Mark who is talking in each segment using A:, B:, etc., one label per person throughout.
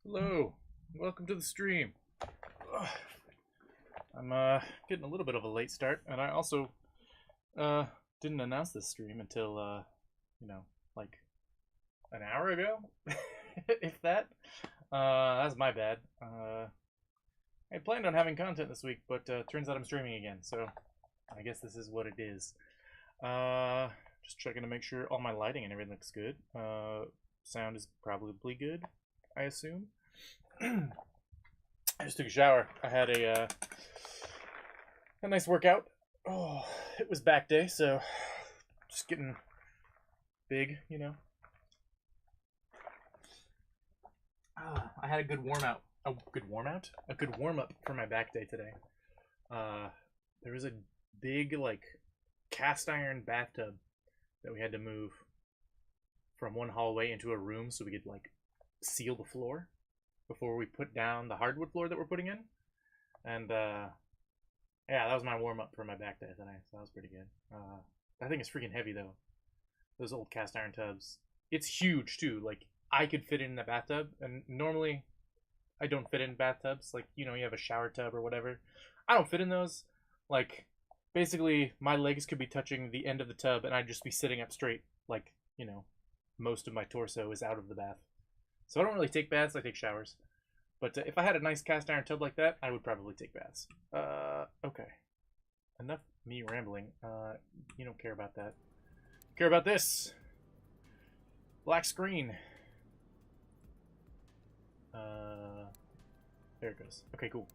A: Hello, welcome to the stream. Ugh. I'm getting a little bit of a late start, and I also didn't announce this stream until like an hour ago, if that. That's my bad. I planned on having content this week, but turns out I'm streaming again, so I guess this is what it is. Just checking to make sure all my lighting and everything looks good. Sound is probably good, I assume. I just took a shower. I had a nice workout. Oh, it was back day, so just getting big, you know. I had a good warm out. A good warm out? A good warm up for my back day today. There was a big like cast iron bathtub that we had to move from one hallway into a room so we could like seal the floor before we put down the hardwood floor that we're putting in. And yeah, that was my warm up for my back day today, so that was pretty good. That thing is freaking heavy though. Those old cast iron tubs. It's huge too. Like I could fit it in the bathtub, and normally I don't fit in bathtubs. Like, you know, you have a shower tub or whatever. I don't fit in those. Like, basically, my legs could be touching the end of the tub, and I'd just be sitting up straight. Like, you know, most of my torso is out of the bath. So I don't really take baths. I take showers. But if I had a nice cast iron tub like that, I would probably take baths. Okay. Enough me rambling. You don't care about that. Care about this. Black screen. There it goes. Okay, cool.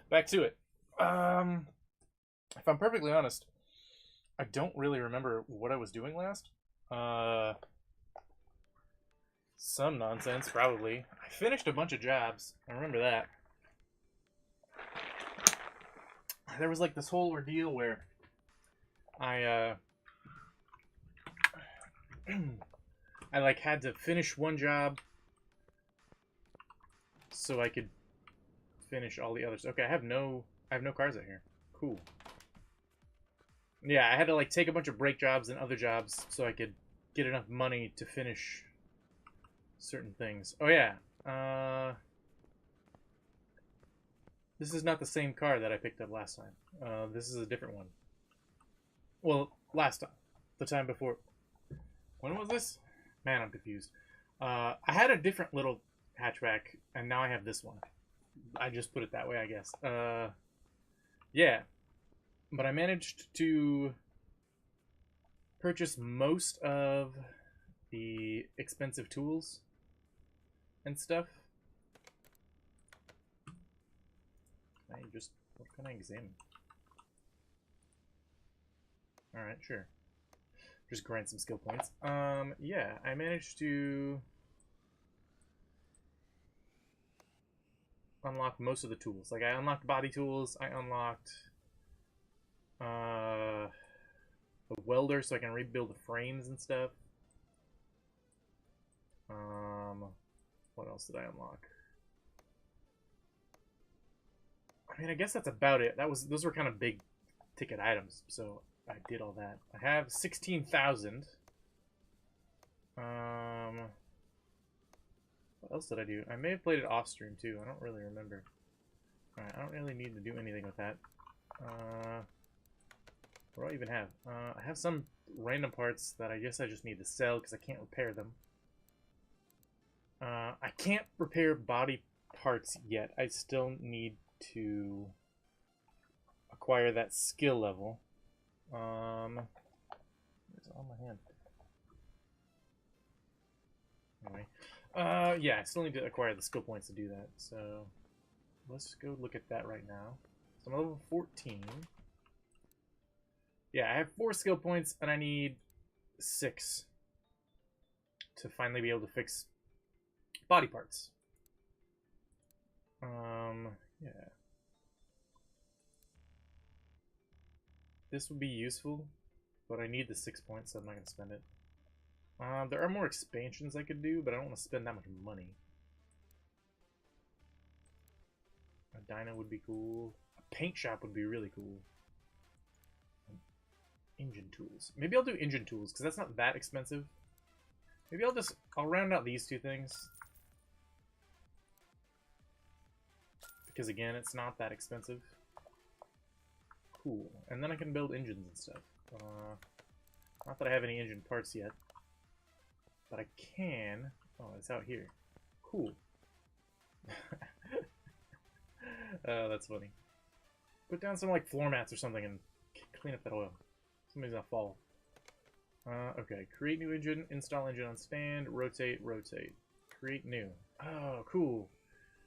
A: Back to it. If I'm perfectly honest, I don't really remember what I was doing last. Some nonsense, probably. I finished a bunch of jobs. I remember that. There was like this whole ordeal where I I like had to finish one job so I could finish all the others. Okay, I have no cars out here. Cool. Yeah, I had to like take a bunch of brake jobs and other jobs so I could get enough money to finish certain things. Oh yeah. This is not the same car that I picked up last time. This is a different one. Well, last time. The time before. When was this? Man, I'm confused. I had a different little hatchback, and now I have this one. I just put it that way, I guess. Yeah. But I managed to purchase most of the expensive tools and stuff. What can I examine? Alright, sure. Just grind some skill points. Yeah, I managed to unlock most of the tools. Like, I unlocked body tools, I unlocked the welder so I can rebuild the frames and stuff. What else did I unlock? I mean, I guess that's about it. Those were kind of big ticket items, so I did all that. I have 16,000. What else did I do? I may have played it off stream too. I don't really remember. Alright, I don't really need to do anything with that. What do I even have? I have some random parts that I guess I just need to sell because I can't repair them. I can't repair body parts yet. I still need to acquire that skill level. It's on my hand. Anyway, yeah, I still need to acquire the skill points to do that. So let's go look at that right now. So I'm level 14. Yeah, I have 4 skill points, and I need 6 to finally be able to fix body parts. Yeah. This would be useful, but I need the 6 points, so I'm not going to spend it. There are more expansions I could do, but I don't want to spend that much money. A dyno would be cool. A paint shop would be really cool. Engine tools. Maybe I'll do engine tools, because that's not that expensive. Maybe I'll round out these 2 things. because again, it's not that expensive. Cool. And then I can build engines and stuff. Not that I have any engine parts yet, but I can. Oh, it's out here. Cool. That's funny. Put down some like floor mats or something and clean up that oil. Somebody's gonna fall. Okay. Create new engine. Install engine on stand. Rotate. Rotate. Create new. Oh, cool.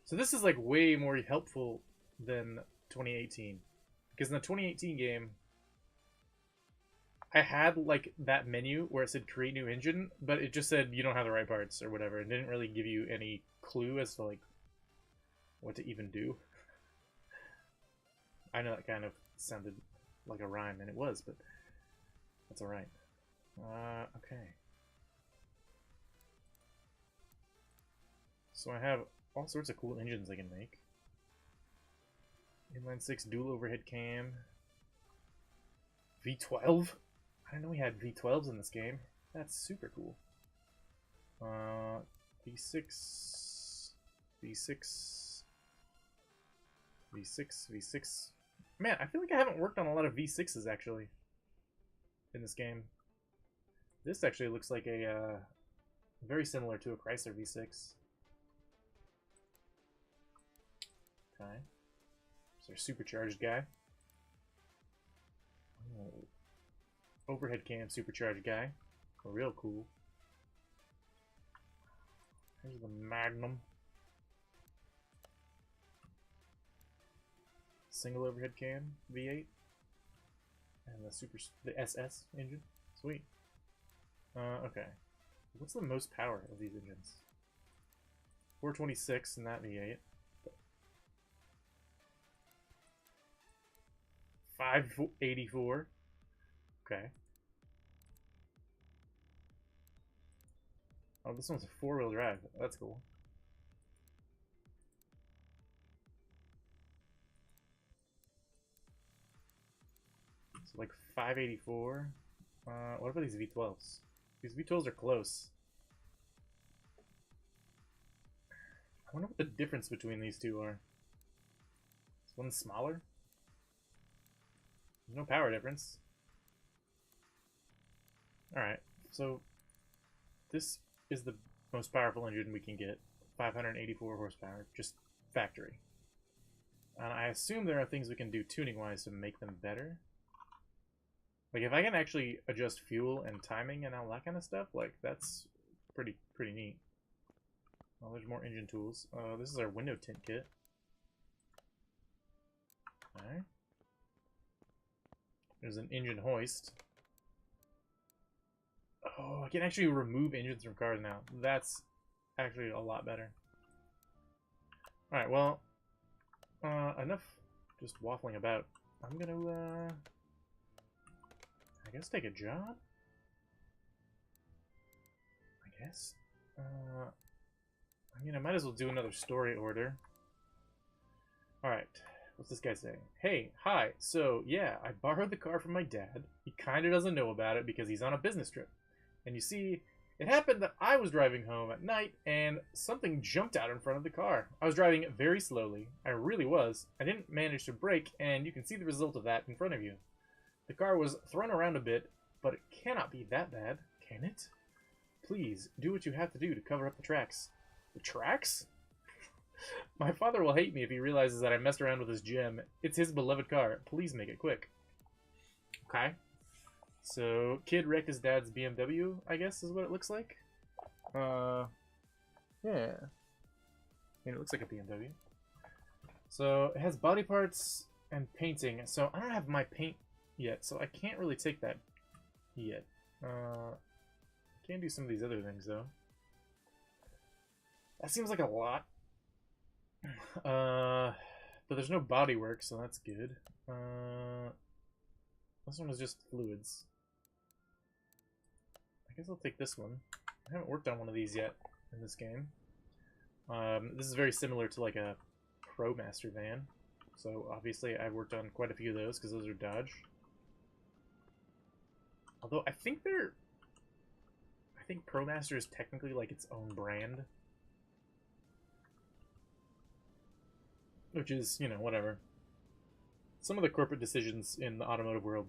A: So this is like way more helpful than 2018. Because in the 2018 game, I had like that menu where it said create new engine, but it just said you don't have the right parts or whatever. It didn't really give you any clue as to like what to even do. I know that kind of sounded like a rhyme, and it was, but that's alright. Okay. So I have all sorts of cool engines I can make. Inline 6 dual overhead cam. V12? I didn't know we had V12s in this game. That's super cool. V6. V6. V6. V6. Man, I feel like I haven't worked on a lot of V6s actually in this game. This actually looks like a very similar to a Chrysler V6. Okay. It's our supercharged guy. Oh. Overhead cam supercharged guy. Real cool. Here's the Magnum. Single overhead cam V8. And the SS engine. Sweet. Okay. What's the most power of these engines? 426 in that V8. 584. Okay. Oh, this one's a four-wheel drive. That's cool. So like 584. What about these V12s? These V12s are close. I wonder what the difference between these two are. Is one smaller? No power difference. Alright, so this is the most powerful engine we can get. 584 horsepower, just factory. And I assume there are things we can do tuning-wise to make them better. Like, if I can actually adjust fuel and timing and all that kind of stuff, like, that's pretty neat. Oh, there's more engine tools. This is our window tint kit. Okay. There's an engine hoist. Oh, I can actually remove engines from cars now. That's actually a lot better. Alright, well, enough just waffling about. I'm gonna, I guess take a job? I guess. I mean, I might as well do another story order. Alright. What's this guy saying? Hey, hi. So, yeah, I borrowed the car from my dad. He kind of doesn't know about it because he's on a business trip. And you see, it happened that I was driving home at night and something jumped out in front of the car. I was driving very slowly. I really was. I didn't manage to brake, and you can see the result of that in front of you. The car was thrown around a bit, but it cannot be that bad, can it? Please, do what you have to do to cover up the tracks. The tracks? My father will hate me if he realizes that I messed around with his gem. It's his beloved car. Please make it quick. Okay. So, kid wrecked his dad's BMW, I guess is what it looks like. Yeah. I mean, it looks like a BMW. So, it has body parts and painting. So, I don't have my paint yet, so I can't really take that yet. Can do some of these other things, though. That seems like a lot. But there's no body work, so that's good. This one is just fluids. I guess I'll take this one. I haven't worked on one of these yet in this game. This is very similar to like a ProMaster van. So obviously I've worked on quite a few of those because those are Dodge. Although I think ProMaster is technically like its own brand. which is, you know, whatever. Some of the corporate decisions in the automotive world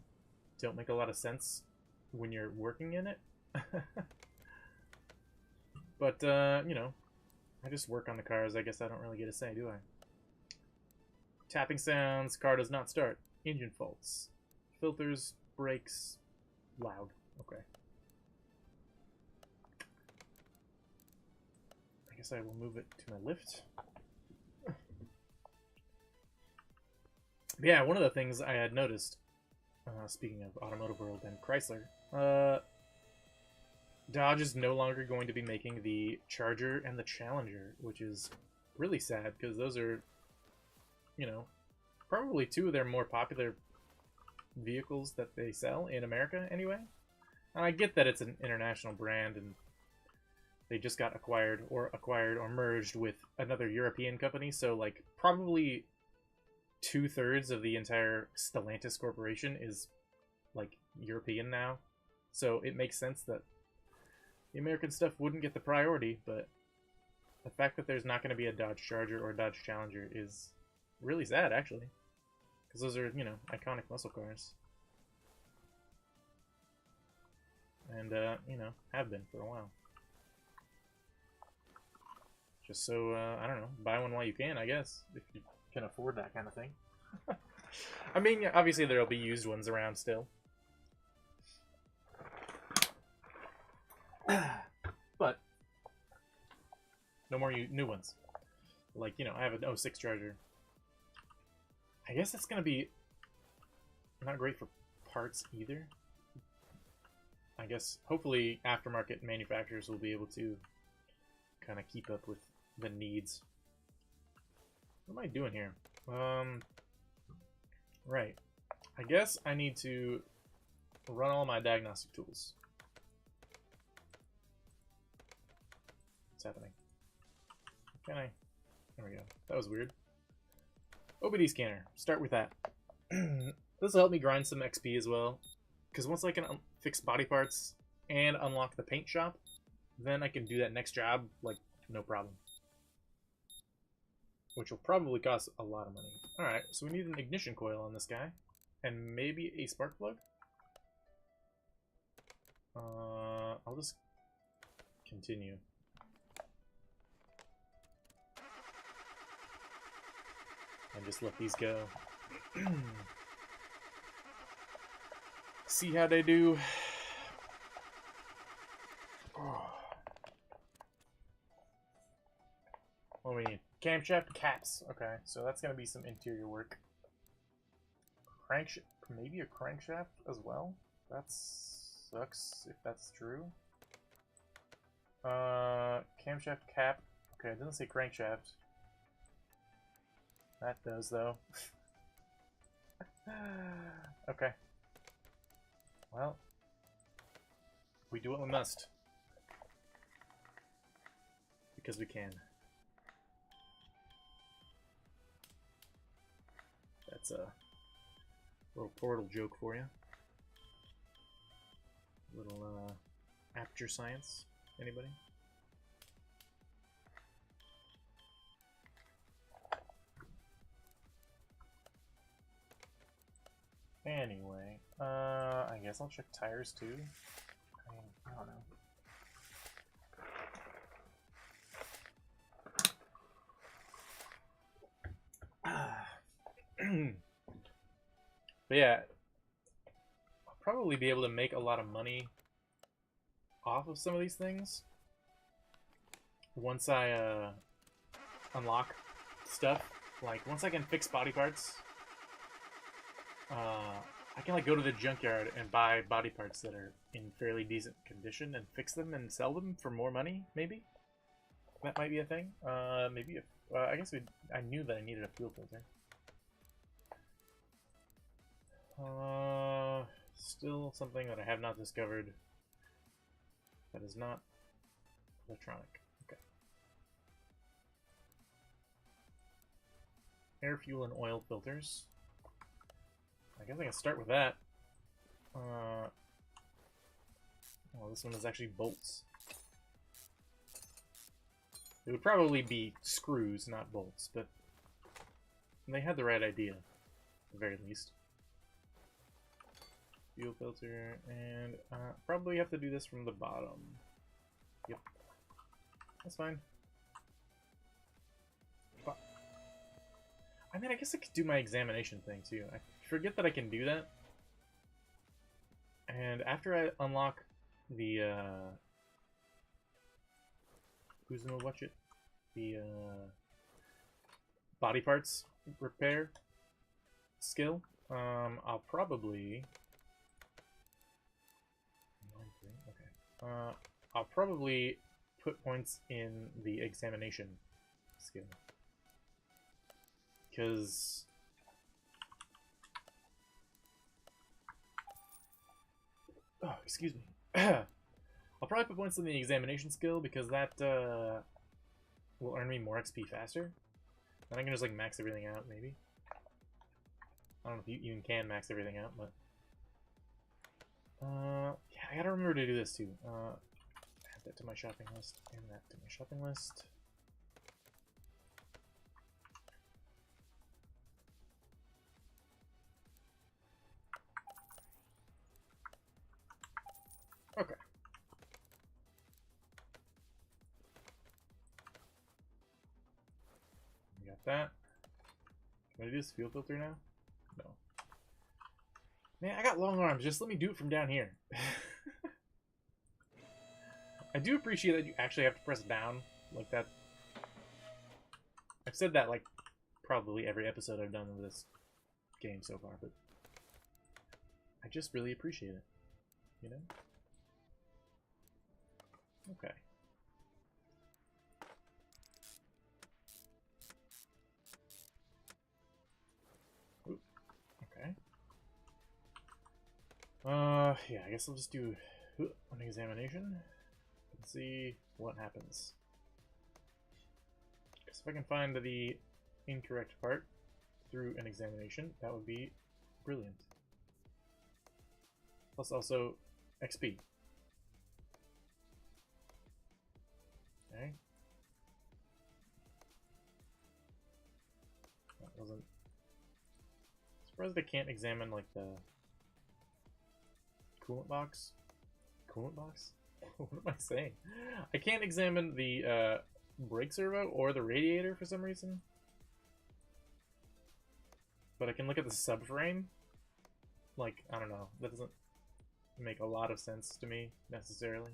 A: don't make a lot of sense when you're working in it. But, you know, I just work on the cars. I guess I don't really get a say, do I? Tapping sounds. Car does not start. Engine faults. Filters. Brakes. Loud. Okay. I guess I will move it to my lift. Yeah, one of the things I had noticed, speaking of automotive world and Chrysler, Dodge is no longer going to be making the Charger and the Challenger, which is really sad because those are, you know, probably two of their more popular vehicles that they sell in America anyway. And I get that it's an international brand and they just got acquired or merged with another European company, so like probably 2/3 of the entire Stellantis corporation is like European now, so it makes sense that the American stuff wouldn't get the priority. But the fact that there's not going to be a Dodge Charger or a Dodge Challenger is really sad, actually, because those are, you know, iconic muscle cars, and you know, have been for a while. Just so I don't know, buy one while you can, I guess, if you can afford that kind of thing. I mean, obviously there'll be used ones around still. But no more new ones. Like, you know, I have an 06 Charger. I guess that's going to be not great for parts either. I guess hopefully aftermarket manufacturers will be able to kind of keep up with the needs. What am I doing here? Right. I guess I need to run all my diagnostic tools. What's happening? Can I? There we go. That was weird. OBD scanner. Start with that. This will help me grind some XP as well. Because once I can fix body parts and unlock the paint shop, then I can do that next job, like, no problem. Which will probably cost a lot of money. Alright, so we need an ignition coil on this guy. And maybe a spark plug? I'll just continue. And just let these go. See how they do. Oh. What do we need? Camshaft caps. Okay, so that's going to be some interior work. Crankshaft, maybe a crankshaft as well? That sucks if that's true. Camshaft cap. Okay, it doesn't say crankshaft. That does, though. Okay. Well, we do what we must. Because we can. That's a little portal joke for you. Little aperture science. Anybody? Anyway, I guess I'll check tires too. I mean, I don't know. But yeah, I'll probably be able to make a lot of money off of some of these things once I unlock stuff. Like, once I can fix body parts, I can like go to the junkyard and buy body parts that are in fairly decent condition and fix them and sell them for more money, maybe? That might be a thing. Maybe if, I guess I knew that I needed a fuel filter. Still something that I have not discovered that is not electronic. Okay. Air, fuel, and oil filters. I guess I can start with that. Well, this one is actually bolts. It would probably be screws, not bolts, but And they had the right idea, at the very least. Fuel filter, and probably have to do this from the bottom. Yep. That's fine. But, I mean, I guess I could do my examination thing, too. I forget that I can do that. And after I unlock the, who's gonna watch it? The, body parts repair skill, I'll probably... Okay. I'll probably put points in the examination skill. Because... Oh, excuse me. I'll probably put points in the examination skill because that will earn me more XP faster. Then I can just like max everything out, maybe. I don't know if you even can max everything out, but... yeah, I gotta remember to do this too. Add that to my shopping list, and that to my shopping list. Okay. We got that. Can I do this fuel filter now? No. Man, I got long arms. Just let me do it from down here. I do appreciate that you actually have to press down like that. I've said that like probably every episode I've done of this game so far, but I just really appreciate it, you know? Okay. Ooh, okay. Yeah, I guess I'll just do an examination and see what happens. Because if I can find the incorrect part through an examination, that would be brilliant. Plus also XP. Okay. That wasn't... Surprised I can't examine like the coolant box. Coolant box? What am I saying? I can't examine the brake servo or the radiator for some reason. But I can look at the subframe. Like, I don't know. That doesn't make a lot of sense to me, necessarily.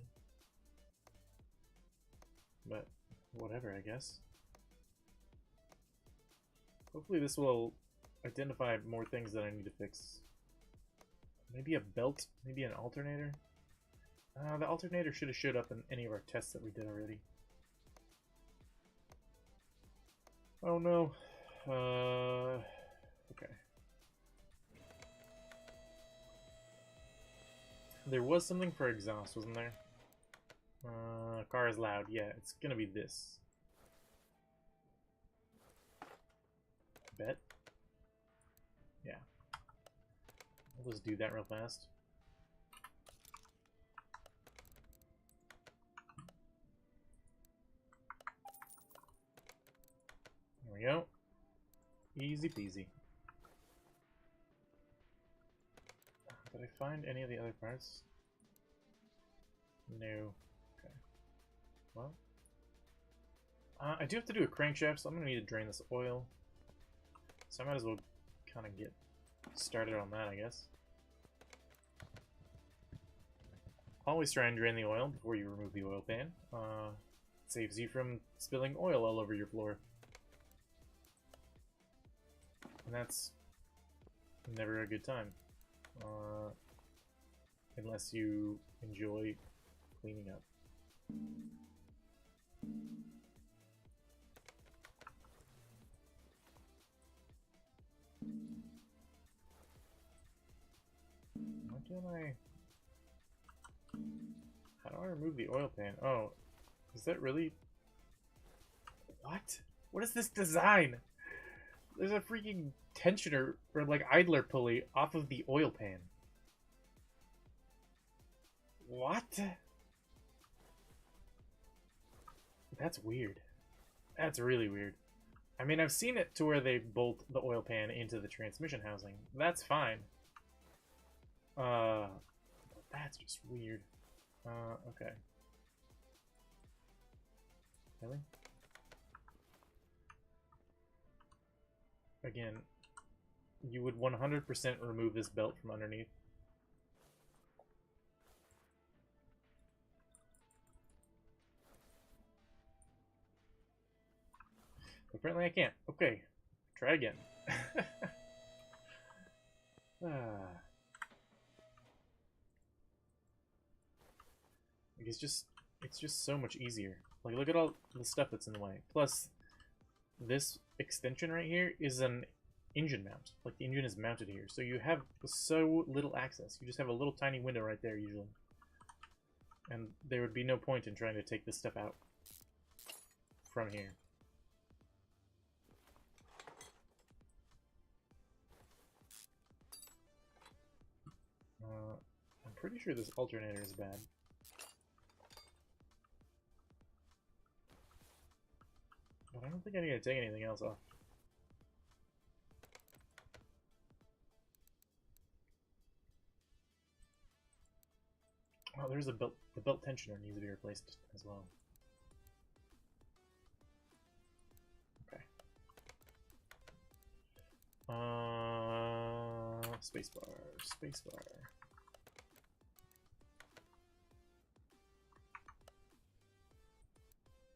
A: But, whatever, I guess. Hopefully this will identify more things that I need to fix. Maybe a belt, maybe an alternator. The alternator should have showed up in any of our tests that we did already. Oh no. Okay. There was something for exhaust, wasn't there? Car is loud. Yeah, it's gonna be this. Bet. Yeah. I'll just do that real fast. There we go. Easy peasy. Did I find any of the other parts? No. Okay. Well. I do have to do a crankshaft, so I'm going to need to drain this oil. So I might as well kind of get started on that, I guess. Always try and drain the oil before you remove the oil pan. It saves you from spilling oil all over your floor. And that's never a good time. Unless you enjoy cleaning up. How do I remove the oil pan? Oh, is that really... What? What is this design? There's a freaking tensioner, or like idler pulley, off of the oil pan. What? That's weird. That's really weird. I mean, I've seen it to where they bolt the oil pan into the transmission housing. That's fine. But that's just weird. Okay. Really? Again, you would 100% remove this belt from underneath. Apparently I can't. Okay. Try again. It's just so much easier. Like, look at all the stuff that's in the way. Plus, this extension right here is an engine mount. Like, the engine is mounted here. So you have so little access. You just have a little tiny window right there, usually. And there would be no point in trying to take this stuff out from here. I'm pretty sure this alternator is bad. But I don't think I need to take anything else off. Oh, there's a belt. The belt tensioner needs to be replaced as well. Okay. Spacebar. Spacebar.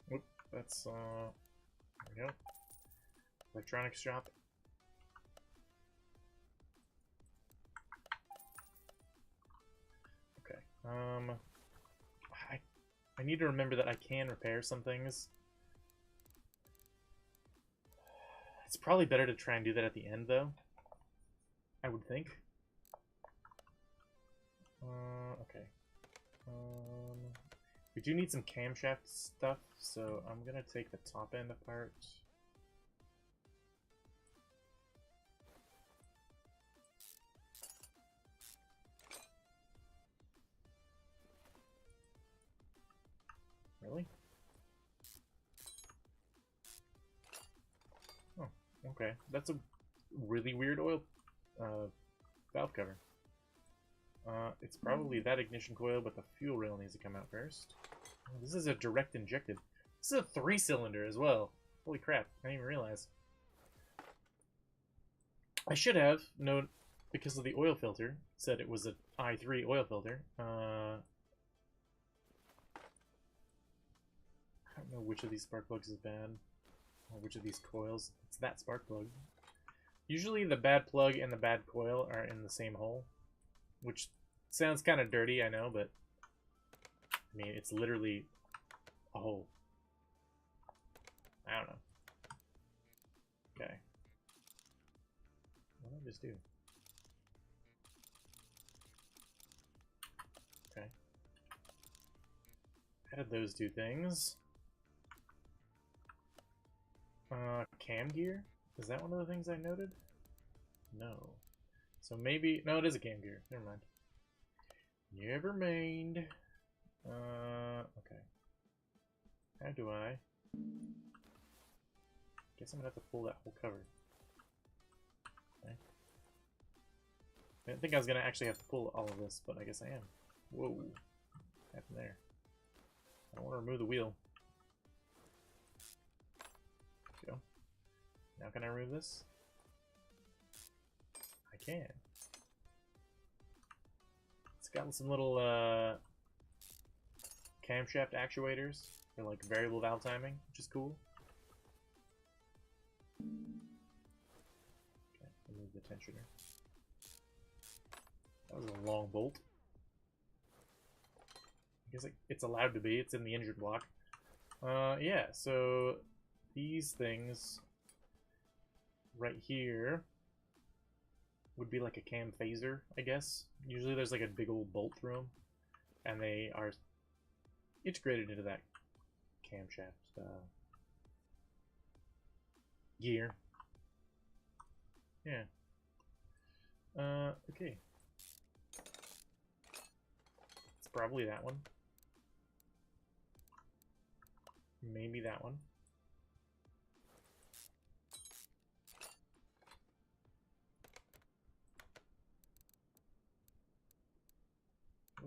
A: Whoop. That's there we go. Electronics shop. Okay. I need to remember that I can repair some things. It's probably better to try and do that at the end, though. I would think. Okay. We do need some camshaft stuff, so I'm gonna take the top end apart. Really? Oh, okay. That's a really weird oil valve cover. It's probably that ignition coil, but the fuel rail needs to come out first. Oh, this is a direct injected. This is a 3-cylinder as well. Holy crap, I didn't even realize. I should have known, because of the oil filter, said it was an i3 oil filter. I don't know which of these spark plugs is bad, or which of these coils. It's that spark plug. Usually the bad plug and the bad coil are in the same hole, which sounds kind of dirty, I know, but I mean, it's literally a hole. I don't know. Okay. What did I just do? Okay. How did those two things? Cam gear? Is that one of the things I noted? No. So maybe... No, it is a cam gear. Never mind. Never mind. Okay. How do I... Guess I'm gonna have to pull that whole cover. Okay. I didn't think I was gonna actually have to pull all of this, but I guess I am. Whoa. What happened there? I don't want to remove the wheel. Go. Now can I remove this? I can. It's got some little camshaft actuators for like variable valve timing, which is cool. Okay, remove the tensioner. That was a long bolt. I guess it's allowed to be. It's in the engine block. Yeah, so these things right here would be like a cam phaser, I guess. Usually there's like a big old bolt through them, and they are integrated into that camshaft gear. Yeah. Okay. It's probably that one. Maybe that one.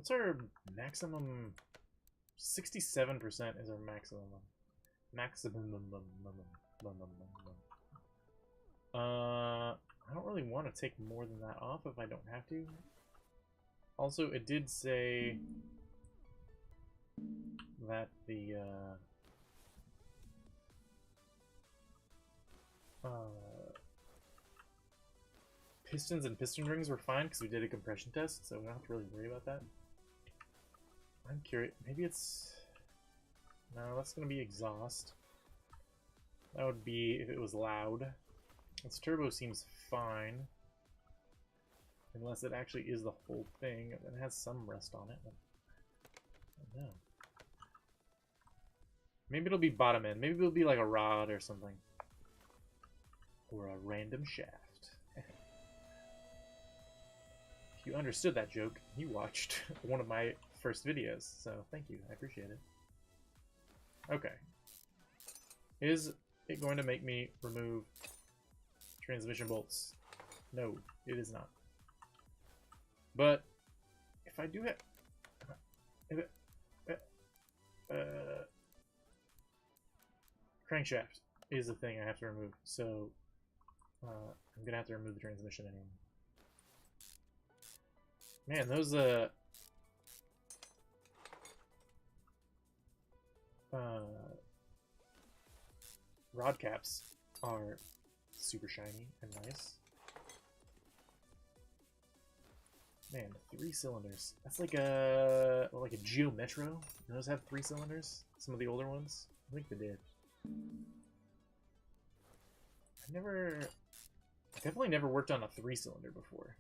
A: What's our maximum? 67% is our maximum. I don't really want to take more than that off if I don't have to. Also, it did say that the pistons and piston rings were fine because we did a compression test, so we don't have to really worry about that. I'm curious. Maybe it's... No, that's going to be exhaust. That would be if it was loud. This turbo seems fine. Unless it actually is the whole thing. It has some rust on it. But I don't know. Maybe it'll be bottom end. Maybe it'll be like a rod or something. Or a random shaft. If you understood that joke, you watched one of my first videos. So thank you. I appreciate it. Okay. Is it going to make me remove transmission bolts? No, it is not. But if I do it, crankshaft is the thing I have to remove. So I'm gonna have to remove the transmission anyway. Man, those rod caps are super shiny and nice. Man, 3 cylinders. That's like a Geo Metro. Those have 3 cylinders. Some of the older ones. I think they did. I definitely never worked on a 3-cylinder before.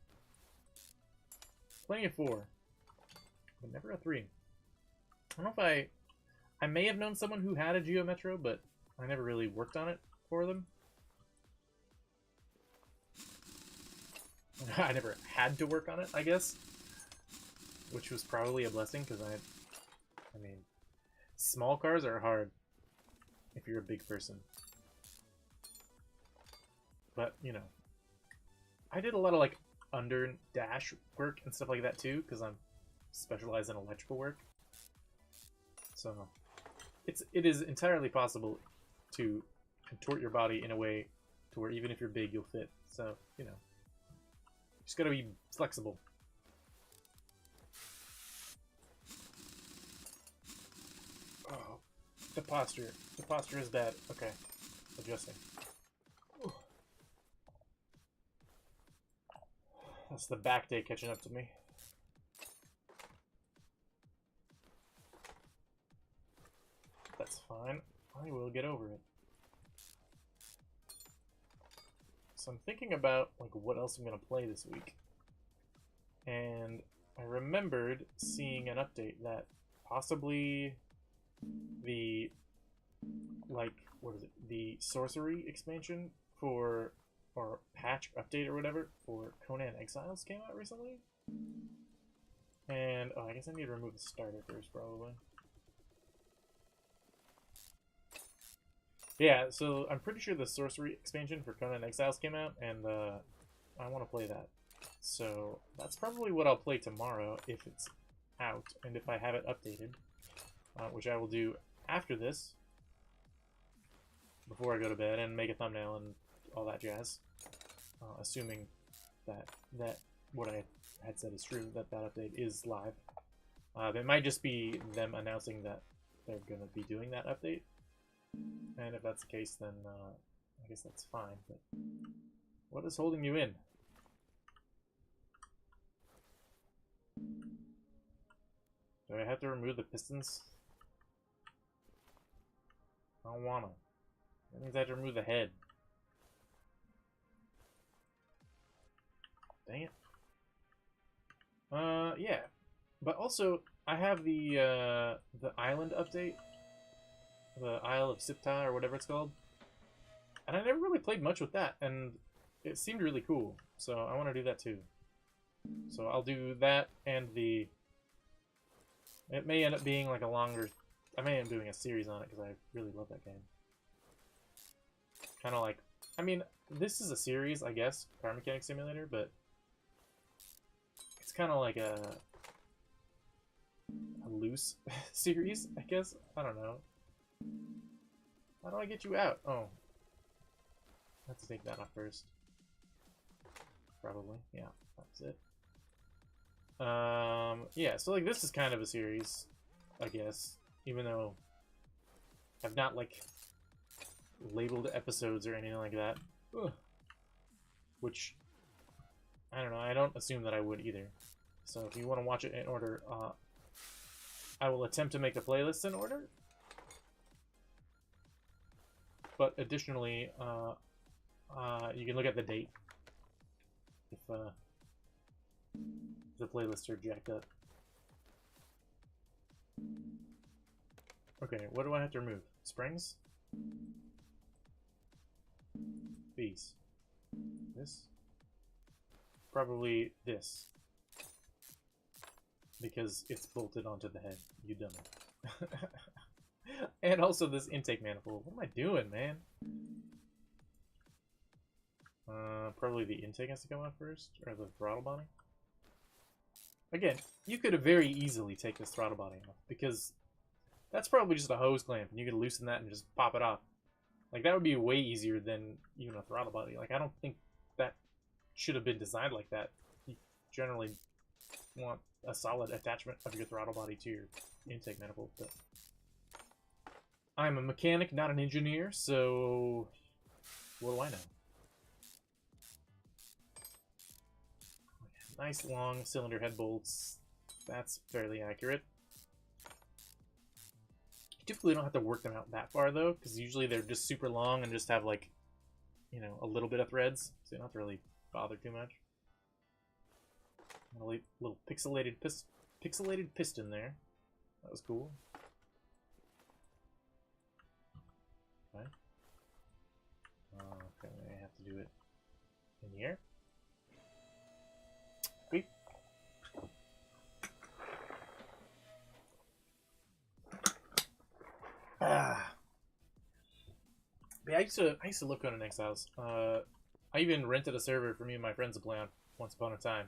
A: Plenty of 4, but never a 3. I don't know if I may have known someone who had a Geo Metro, but I never really worked on it for them. I never had to work on it, I guess. Which was probably a blessing, because I mean, small cars are hard if you're a big person. But, you know, I did a lot of, like, under dash work and stuff like that, too, because I'm specialized in electrical work. So, it is entirely possible to contort your body in a way to where even if you're big, you'll fit. So, you know. Just gotta be flexible. Oh, the posture. The posture is bad. Okay. Adjusting. That's the back day catching up to me. That's fine. I will get over it. So I'm thinking about like what else I'm gonna play this week, and I remembered seeing an update that possibly the the sorcery expansion for or patch update or whatever for Conan Exiles came out recently, and oh, I guess I need to remove the starter first probably. Yeah, so I'm pretty sure the sorcery expansion for Conan Exiles came out, and I want to play that. So that's probably what I'll play tomorrow if it's out, and if I have it updated, which I will do after this, before I go to bed, and make a thumbnail and all that jazz. Assuming that what I had said is true, that update is live. It might just be them announcing that they're going to be doing that update. And if that's the case, then I guess that's fine. But what is holding you in? Do I have to remove the pistons? I don't wanna. That means I have to remove the head. Dang it. Yeah. But also, I have the island update. The Isle of Sipta, or whatever it's called. And I never really played much with that, and it seemed really cool. So I want to do that too. So I'll do that, and the... It may end up being like a longer... I may end up doing a series on it, because I really love that game. Kind of like... I mean, this is a series, I guess, Car Mechanic Simulator, but... It's kind of like a... a loose series, I guess. I don't know. How do I get you out? Oh. I have to take that off first. Probably. Yeah, that's it. Yeah, so like this is kind of a series, I guess. Even though I've not like labeled episodes or anything like that. Ugh. Which, I don't know, I don't assume that I would either. So if you want to watch it in order, I will attempt to make a playlist in order. But additionally, you can look at the date if the playlists are jacked up. Okay, what do I have to remove? Springs? These. This? Probably this. Because it's bolted onto the head, you dummy. And also this intake manifold. What am I doing, man? Probably the intake has to come out first, or the throttle body. Again, you could have very easily take this throttle body off, because that's probably just a hose clamp, and you could loosen that and just pop it off. Like, that would be way easier than even a throttle body. Like, I don't think that should have been designed like that. You generally want a solid attachment of your throttle body to your intake manifold, but I'm a mechanic, not an engineer, so what do I know? Nice long cylinder head bolts. That's fairly accurate. You typically don't have to work them out that far though, because usually they're just super long and just have like, you know, a little bit of threads, so you don't have to really bother too much. A little pixelated piston there. That was cool. Okay. Okay, I have to do it in the air. Sweet. Yeah, I used to love Conan Exiles. I even rented a server for me and my friends to play on once upon a time.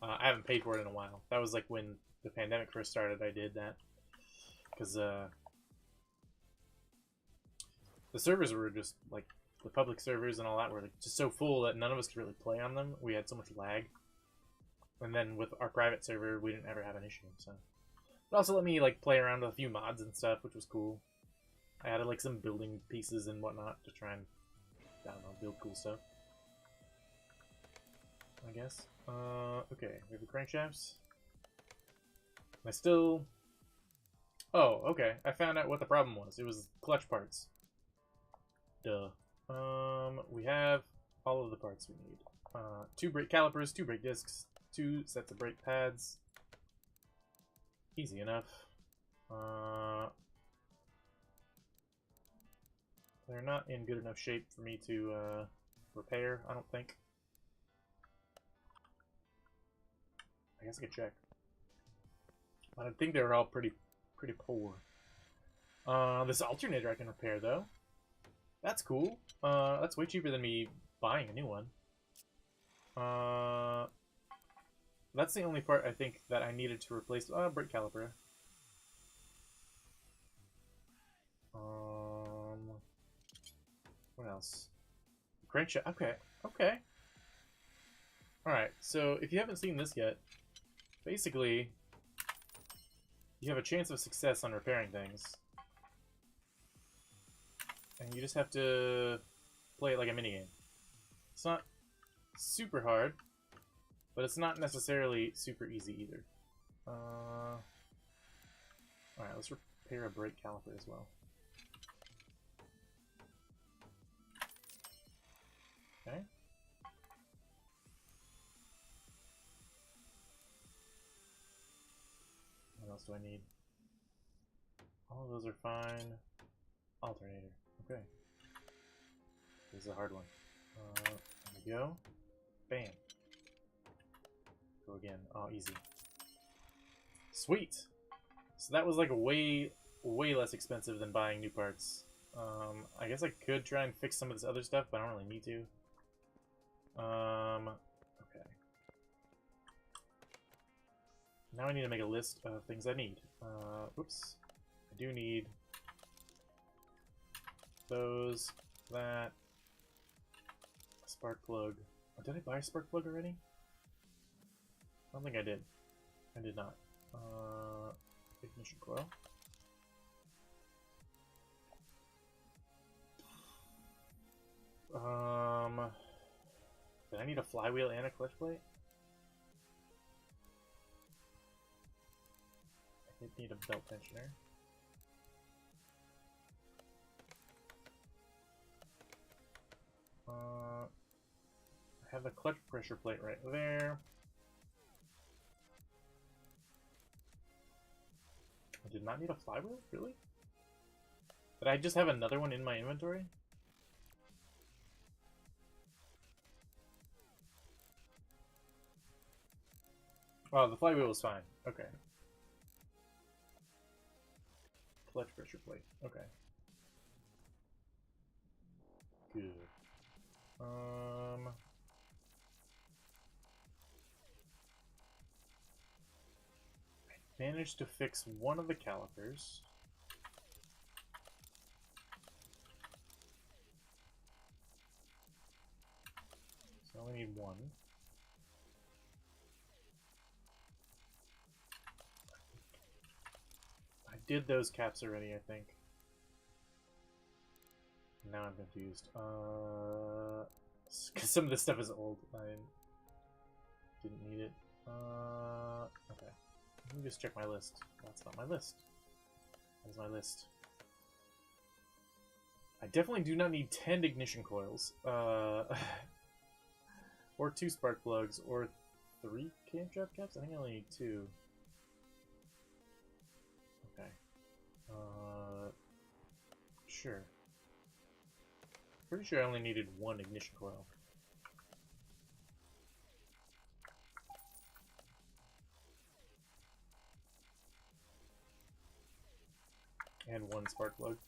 A: I haven't paid for it in a while. That was like when the pandemic first started. I did that because the servers were just like the public servers and all that were like, just so full that none of us could really play on them. We had so much lag, and then with our private server, we didn't ever have an issue. So it also let me like play around with a few mods and stuff, which was cool. I added like some building pieces and whatnot to try and, I don't know, build cool stuff, I guess. Okay, we have the crankshafts. I still... Oh, okay. I found out what the problem was. It was clutch parts. Duh. We have all of the parts we need. 2 brake calipers, 2 brake discs, 2 sets of brake pads. Easy enough. They're not in good enough shape for me to repair, I don't think. I guess I could check. But I think they were all pretty poor. This alternator I can repair though. That's cool. That's way cheaper than me buying a new one. That's the only part I think that I needed to replace. Brake caliper. What else? Crankshaft. Okay. Okay. Alright, so if you haven't seen this yet, basically, you have a chance of success on repairing things. And you just have to play it like a minigame. It's not super hard, but it's not necessarily super easy either. Alright, let's repair a brake caliper as well. Okay. What else do I need? All of those are fine. Alternator. Okay. This is a hard one. There we go. Bam. Go again. Oh, easy. Sweet! So that was like way less expensive than buying new parts. I guess I could try and fix some of this other stuff, but I don't really need to. Okay. Now I need to make a list of things I need. Whoops. I do need those, that, a spark plug. Oh, did I buy a spark plug already? I don't think I did. I did not. Ignition coil. Did I need a flywheel and a clutch plate? I did need a belt tensioner. I have the clutch pressure plate right there. I did not need a flywheel? Really? Did I just have another one in my inventory? Oh, the flywheel was fine. Okay. Clutch pressure plate. Okay. Good. I managed to fix one of the calipers. So I only need one. I did those caps already, I think. Now I'm confused. Because some of this stuff is old. I didn't need it. Okay. Let me just check my list. That's not my list. That is my list. I definitely do not need 10 ignition coils. Or 2 spark plugs, or 3 camshaft caps? I think I only need 2. Okay. Sure. Pretty sure I only needed 1 ignition coil. And 1 spark plug.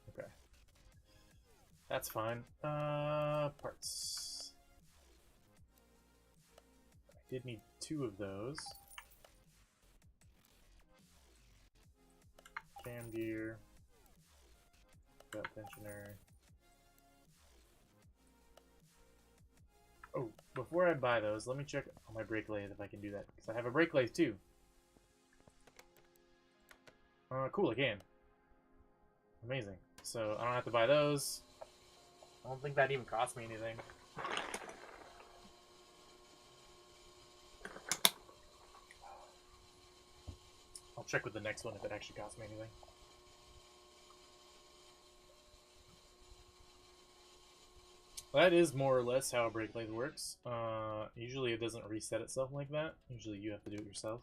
A: Okay. That's fine. Parts. I did need 2 of those. Cam gear. Belt tensioner. Oh, before I buy those, let me check on my brake lathe if I can do that. Because I have a brake lathe too. Cool, I can. Amazing. So I don't have to buy those. I don't think that even cost me anything. I'll check with the next one if it actually costs me anything. That is more or less how a brake lathe works. Usually it doesn't reset itself like that. Usually you have to do it yourself.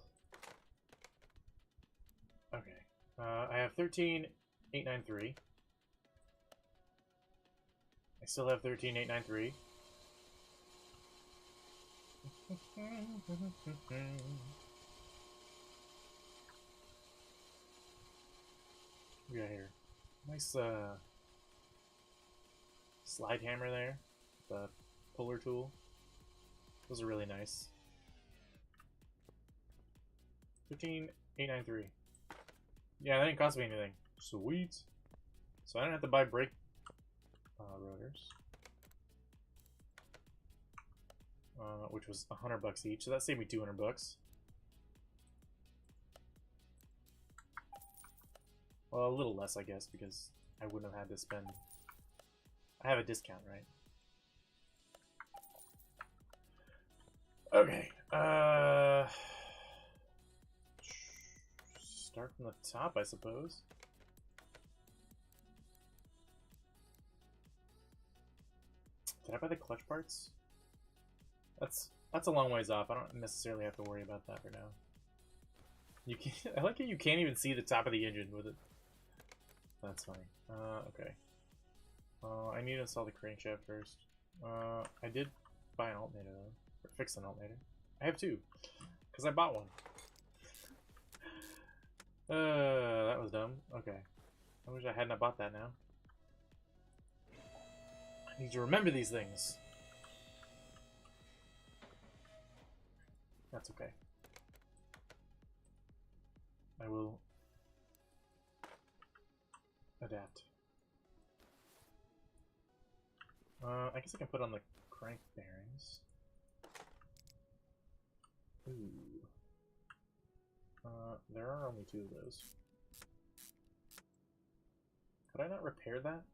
A: Okay. I have 13,893. I still have 13,893. We got here. Nice slide hammer there. The puller tool. Those are really nice. 15,893. Yeah, that didn't cost me anything. Sweet. So I don't have to buy brake rotors. Which was $100 each, so that saved me $200. Well, a little less, I guess, because I wouldn't have had to spend. I have a discount, right? Okay. Start from the top, I suppose. Did I buy the clutch parts? That's a long ways off. I don't necessarily have to worry about that for now. You can I like it. You can't even see the top of the engine with it. That's funny. Okay. I need to install the crankshaft first. I did buy an alternator though, or fix an alternator. I have 2, because I bought one. That was dumb. Okay. I wish I hadn't bought that now. I need to remember these things. That's okay. I will adapt. I guess I can put on the crank bearings. Ooh. There are only 2 of those. Could I not repair that?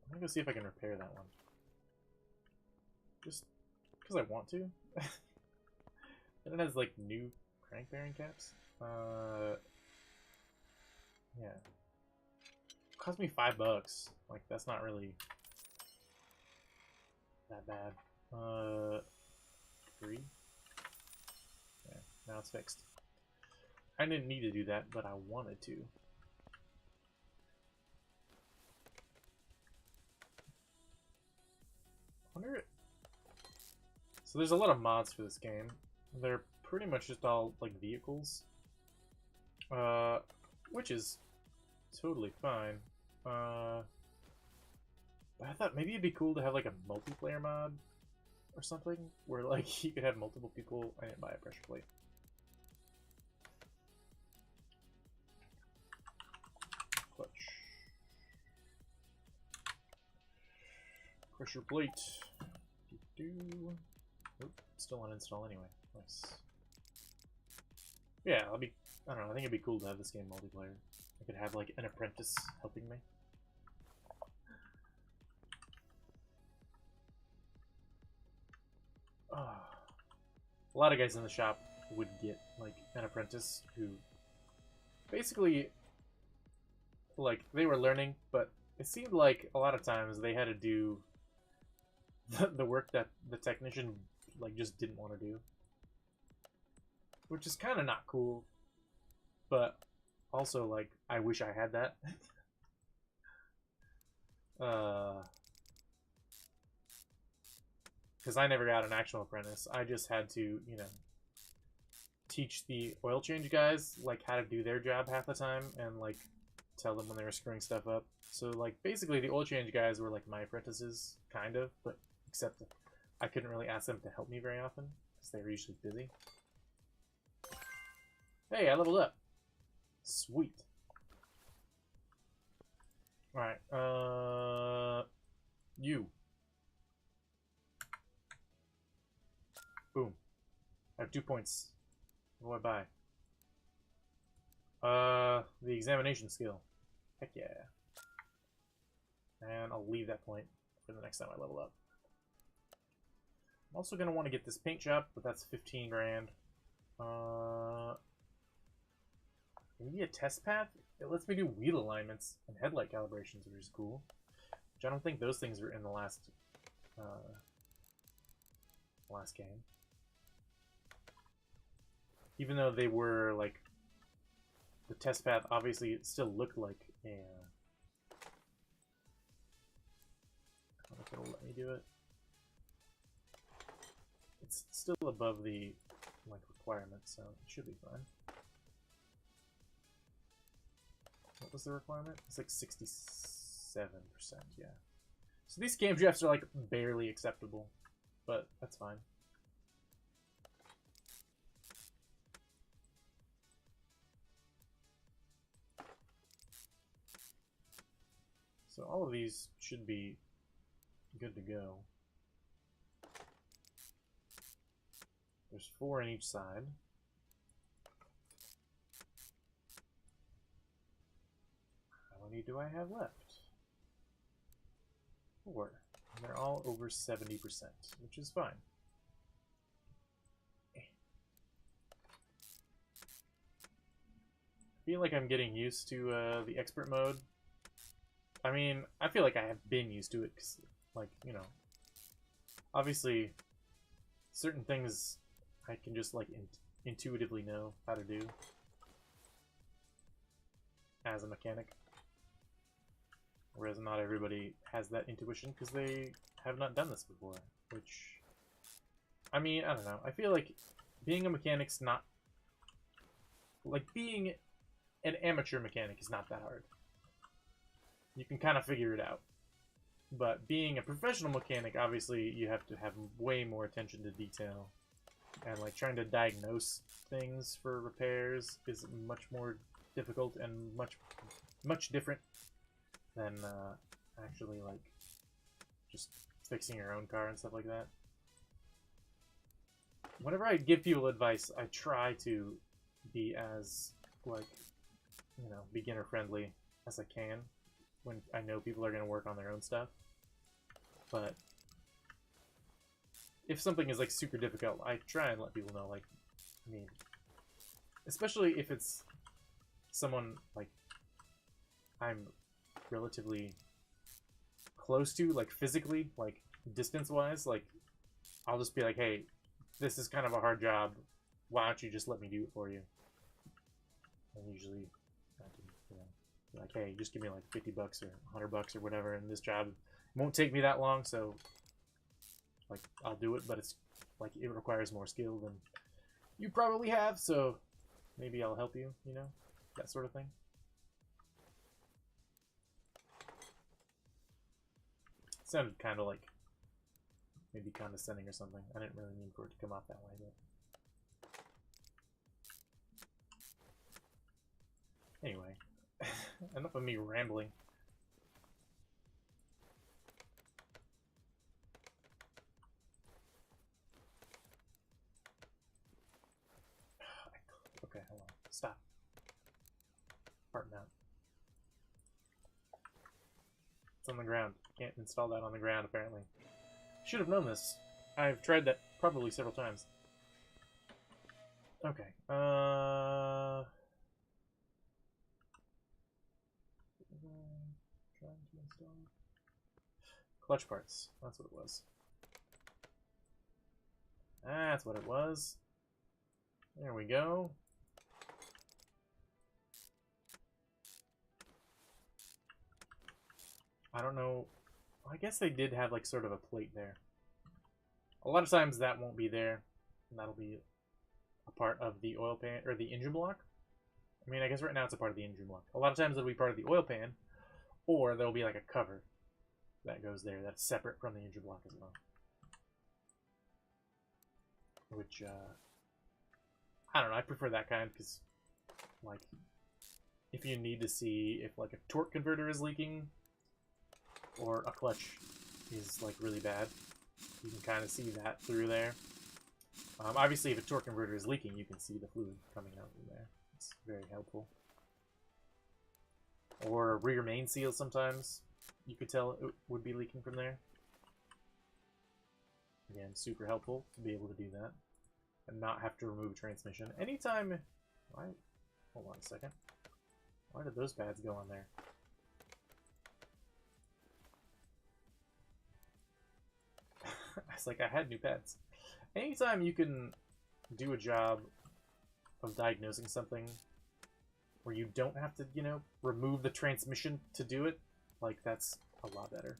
A: I'm gonna go see if I can repair that one. Just because I want to. And it has like new crank bearing caps. Yeah. It cost me $5. Like that's not really that bad. 3. Yeah, now it's fixed. I didn't need to do that, but I wanted to. Wonder. So there's a lot of mods for this game. They're pretty much just all like vehicles, which is totally fine. But I thought maybe it'd be cool to have like a multiplayer mod or something where like you could have multiple people. I didn't buy a pressure plate. Clutch. Pressure plate. Do. Oop, still uninstall anyway. Nice. Yeah, I'll be. I don't know. I think it'd be cool to have this game multiplayer. I could have like an apprentice helping me. A lot of guys in the shop would get like an apprentice who basically like they were learning, but it seemed like a lot of times they had to do the work that the technician like just didn't want to do, which is kind of not cool, but also like I wish I had that. Because I never got an actual apprentice. I just had to, you know, teach the oil change guys like how to do their job half the time and like tell them when they were screwing stuff up. So like basically the oil change guys were like my apprentices, kind of, but except I couldn't really ask them to help me very often because they were usually busy. Hey, I leveled up. Sweet. Alright, you. Boom. I have 2 points. What do I buy? The examination skill. Heck yeah. And I'll leave that point for the next time I level up. I'm also going to want to get this paint job, but that's 15 grand. Maybe a test path? It lets me do wheel alignments and headlight calibrations, which is cool. Which I don't think those things were in the last game. Even though they were, like, the test path obviously still looked like a... I don't know if it'll let me do it. It's still above the, like, requirement, so it should be fine. What was the requirement? It's like 67%, yeah. So these game drafts are, like, barely acceptable, but that's fine. So all of these should be good to go. There's 4 on each side. How many do I have left? 4. And they're all over 70%, which is fine. I feel like I'm getting used to the expert mode. I mean, I feel like I have been used to it, because, like, you know, obviously, certain things I can just, like, intuitively know how to do as a mechanic. Whereas not everybody has that intuition, because they have not done this before, which, I mean, I don't know. I feel like being a mechanic's not, like, being an amateur mechanic is not that hard. You can kind of figure it out. But being a professional mechanic, obviously, you have to have way more attention to detail. And, like, trying to diagnose things for repairs is much more difficult and much different than actually, like, just fixing your own car and stuff like that. Whenever I give people advice, I try to be as, like, you know, beginner friendly as I can when I know people are going to work on their own stuff. But if something is, like, super difficult, I try and let people know, like, I mean, especially if it's someone, like, I'm relatively close to, like, physically, like, distance-wise, like, I'll just be like, hey, this is kind of a hard job. Why don't you just let me do it for you? And usually, I can, you know, be like, hey, just give me like $50 or $100 or whatever, and this job won't take me that long, so like I'll do it. But it's like it requires more skill than you probably have, so maybe I'll help you. You know, that sort of thing. It sounded kind of like maybe condescending or something. I didn't really mean for it to come off that way, but anyway, enough of me rambling. Okay, hold on. Stop. Farting out. It's on the ground. Can't install that on the ground, apparently. Should have known this. I've tried that probably several times. Okay. Trying to install clutch parts. That's what it was. That's what it was. There we go. I don't know. I guess they did have like sort of a plate there. A lot of times that won't be there. And that'll be a part of the oil pan or the engine block. I mean, I guess right now it's a part of the engine block. A lot of times it'll be part of the oil pan, or there'll be like a cover that goes there that's separate from the engine block as well. Which, I don't know, I prefer that kind because, like, if you need to see if like a torque converter is leaking or a clutch is like really bad, you can kind of see that through there. Obviously, if a torque converter is leaking, you can see the fluid coming out from there. It's very helpful. Or a rear main seal sometimes, you could tell it would be leaking from there. Again, super helpful to be able to do that and not have to remove a transmission. Anytime... Why? Hold on a second. Why did those pads go on there? It's like I had new pads. Anytime you can do a job of diagnosing something where you don't have to, you know, remove the transmission to do it, like, that's a lot better.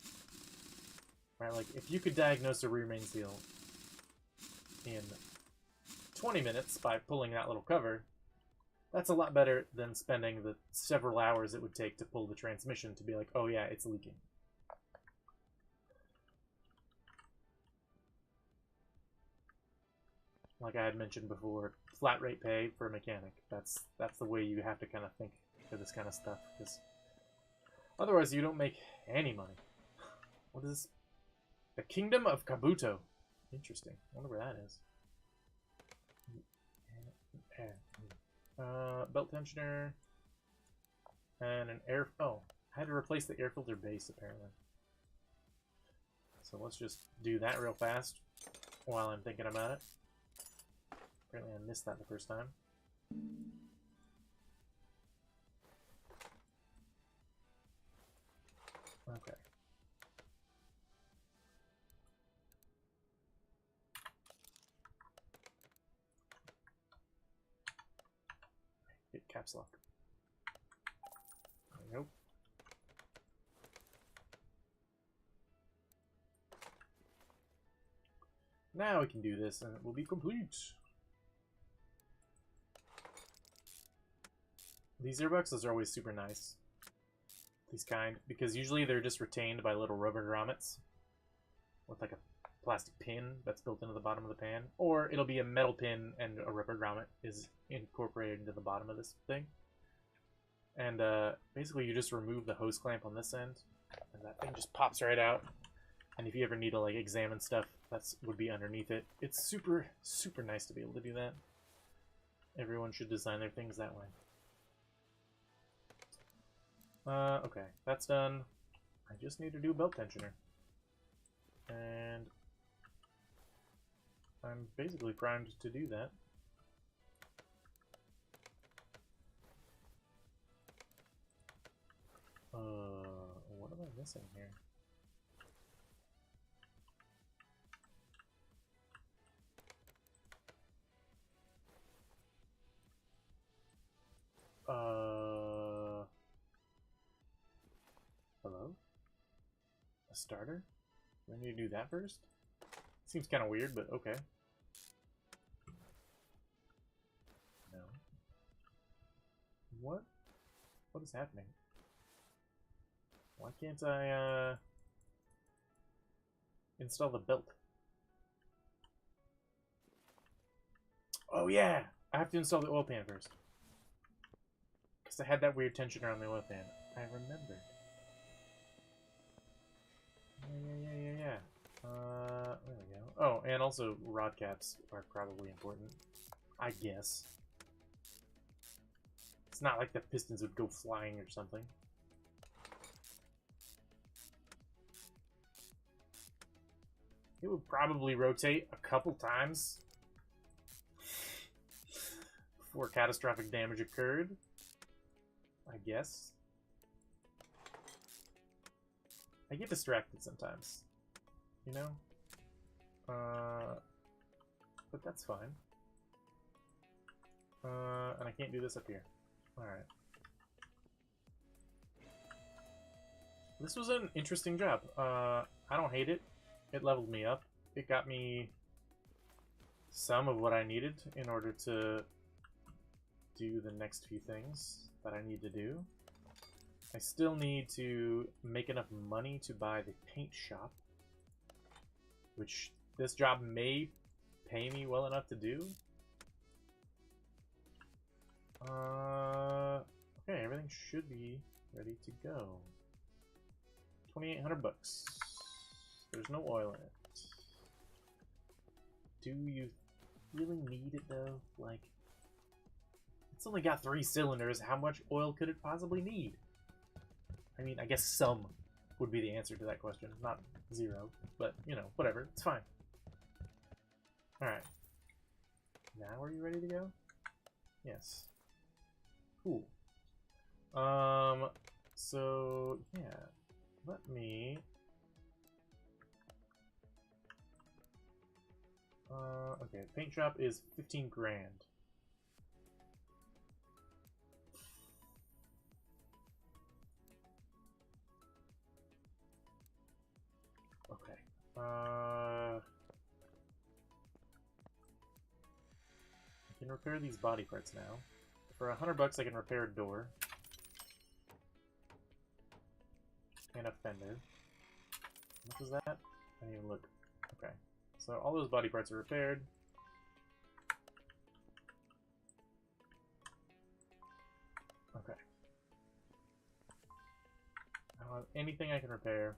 A: Right? Like, if you could diagnose a rear main seal in 20 minutes by pulling that little cover, that's a lot better than spending the several hours it would take to pull the transmission to be like, oh yeah, it's leaking. Like I had mentioned before, flat rate pay for a mechanic. That's the way you have to kind of think for this kind of stuff, because otherwise you don't make any money. What is this? The Kingdom of Kabuto. Interesting. I wonder where that is. Belt tensioner. And an air... Oh, I had to replace the air filter base, apparently. So let's just do that real fast while I'm thinking about it. Apparently I missed that the first time. Okay. Hit caps lock. There we go. Now we can do this and it will be complete. These earbuds are always super nice. these kind, because usually they're just retained by little rubber grommets with like a plastic pin that's built into the bottom of the pan, or it'll be a metal pin and a rubber grommet is incorporated into the bottom of this thing. And basically you just remove the hose clamp on this end, and that thing just pops right out. And if you ever need to like examine stuff, that would be underneath it. It's super, super nice to be able to do that. Everyone should design their things that way. Okay, that's done. I just need to do a belt tensioner. And I'm basically primed to do that. What am I missing here? Hello? A starter? Do I need to do that first? Seems kind of weird, but okay. No. What? What is happening? Why can't I, install the belt? Oh yeah! I have to install the oil pan first. Because I had that weird tensioner on the oil pan. I remembered. Yeah. There we go. Oh, and also rod caps are probably important. I guess. It's not like the pistons would go flying or something. It would probably rotate a couple times before catastrophic damage occurred, I guess. I get distracted sometimes, you know? But that's fine. And I can't do this up here. Alright. This was an interesting job. I don't hate it. It leveled me up. It got me some of what I needed in order to do the next few things that I need to do. I still need to make enough money to buy the paint shop, which this job may pay me well enough to do. Okay, everything should be ready to go. 2,800 bucks. There's no oil in it. Do you really need it though? Like, it's only got 3 cylinders. How much oil could it possibly need? I mean, I guess some would be the answer to that question. Not 0, but, you know, whatever. It's fine. Alright. Now are you ready to go? Yes. Cool. So, yeah. Let me... okay, paint shop is 15 grand. Okay. I can repair these body parts now. For 100 bucks, I can repair a door. And a fender. What was that? I didn't even look. Okay. So all those body parts are repaired. Okay. I don't have anything I can repair.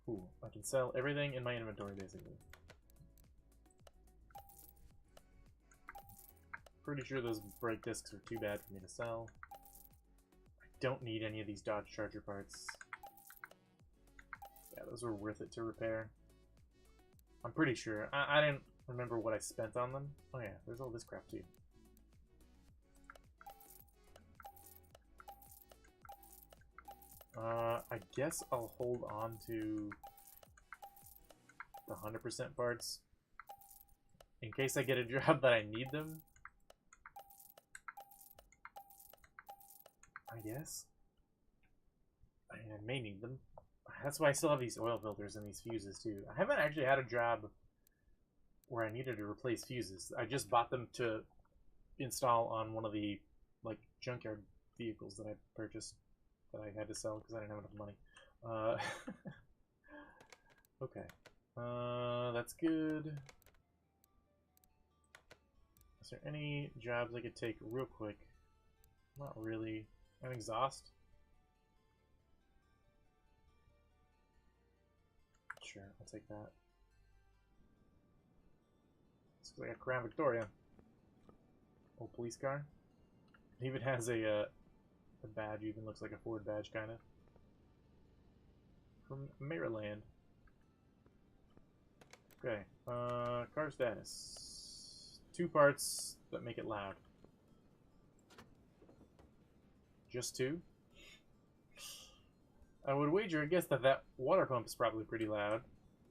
A: Cool. I can sell everything in my inventory, basically. Pretty sure those brake discs are too bad for me to sell. I don't need any of these Dodge Charger parts. Yeah, those were worth it to repair. I'm pretty sure. I didn't remember what I spent on them. Oh yeah, there's all this crap too. I guess I'll hold on to the 100% parts in case I get a job that I need them. I guess. I mean, I may need them. That's why I still have these oil filters and these fuses too. I haven't actually had a job where I needed to replace fuses. I just bought them to install on one of the like junkyard vehicles that I purchased that I had to sell because I didn't have enough money. Okay. That's good. Is there any jobs I could take real quick? Not really. An exhaust? Sure, I'll take that. It's like a Crown Victoria. Old police car. It even has a badge, even looks like a Ford badge, kind of. From Maryland. Okay, car status. 2 parts that make it loud. Just 2? I would wager, I guess, that water pump is probably pretty loud.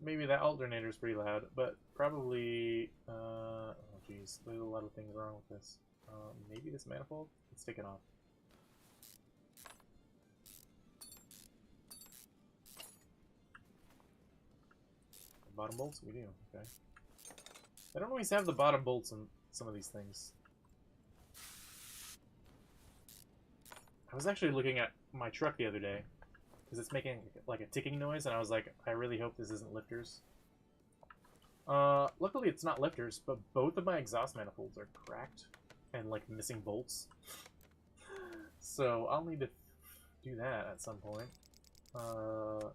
A: Maybe that alternator is pretty loud, but probably, oh jeez, there's a lot of things wrong with this. Maybe this manifold? Let's take it off. Bottom bolts? We do, okay. I don't always have the bottom bolts on some of these things. I was actually looking at my truck the other day, because it's making like a ticking noise, and I was like, I really hope this isn't lifters. Luckily it's not lifters, but both of my exhaust manifolds are cracked and like missing bolts. So I'll need to do that at some point. Okay,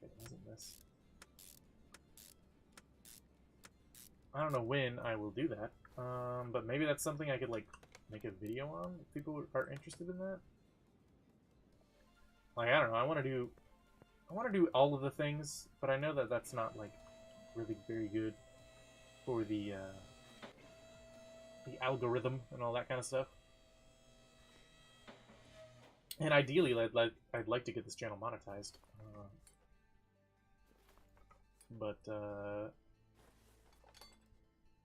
A: it wasn't this. I don't know when I will do that, but maybe that's something I could like make a video on if people are interested in that. Like, I don't know, I want to do all of the things, but I know that that's not like really very good for the algorithm and all that kind of stuff. And ideally, I'd like to get this channel monetized, but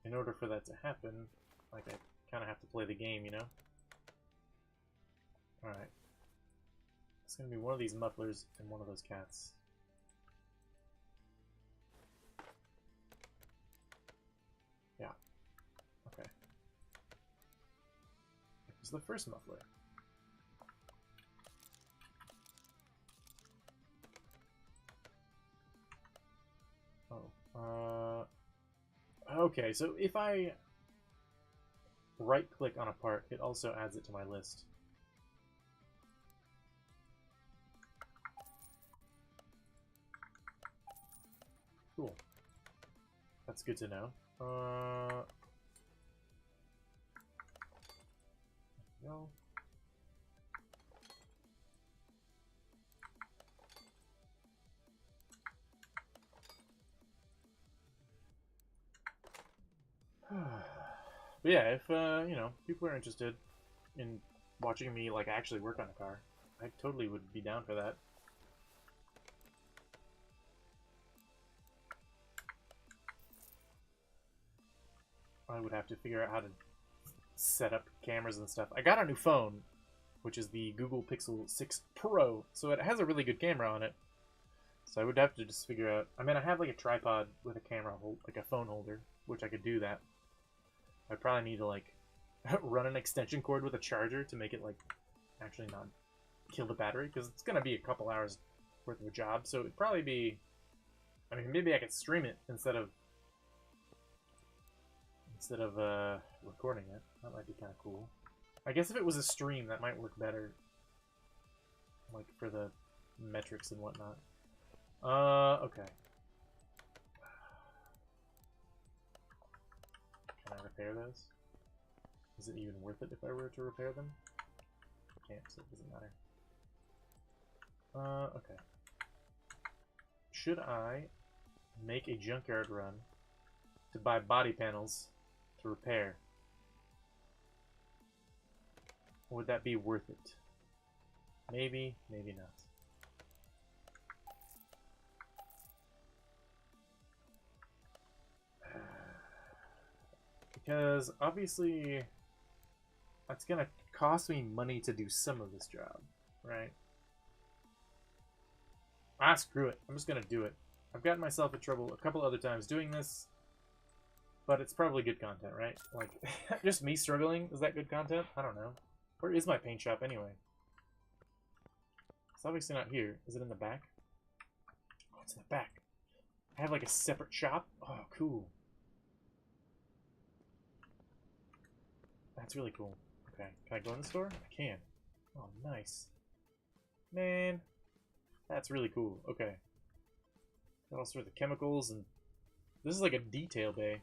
A: in order for that to happen, like, I kind of have to play the game, you know? Alright. It's going to be one of these mufflers and one of those cats. Yeah. Okay. Here's the first muffler. Oh. Okay, so if I right-click on a part, it also adds it to my list. Cool. That's good to know. There we go. But yeah, if, you know, people are interested in watching me, like, actually work on a car, I totally would be down for that. I would have to figure out how to set up cameras and stuff. I got a new phone, which is the Google Pixel 6 Pro, so it has a really good camera on it. So I would have to just figure out... I mean, I have, like, a tripod with a camera, like a phone holder, which I could do that. I'd probably need to, like, run an extension cord with a charger to make it, like, actually not kill the battery, because it's going to be a couple hours worth of a job, so it'd probably be... I mean, maybe I could stream it instead of recording it. That might be kind of cool. I guess if it was a stream, that might work better, like, for the metrics and whatnot. Okay. Can I repair those? Is it even worth it if I were to repair them? I can't, so it doesn't matter. Okay. Should I make a junkyard run to buy body panels to repair? Would that be worth it? Maybe, maybe not. Because obviously that's gonna cost me money to do some of this job, right? Ah, screw it. I'm just gonna do it. I've gotten myself in trouble a couple other times doing this, but it's probably good content, right? Like, just me struggling, is that good content? I don't know. Where is my paint shop anyway? It's obviously not here. Is it in the back? Oh, it's in the back. I have like a separate shop? Oh, cool. That's really cool. Okay, can I go in the store? I can. Oh, nice. Man, that's really cool. Okay. Got all sorts of chemicals, and this is like a detail bay,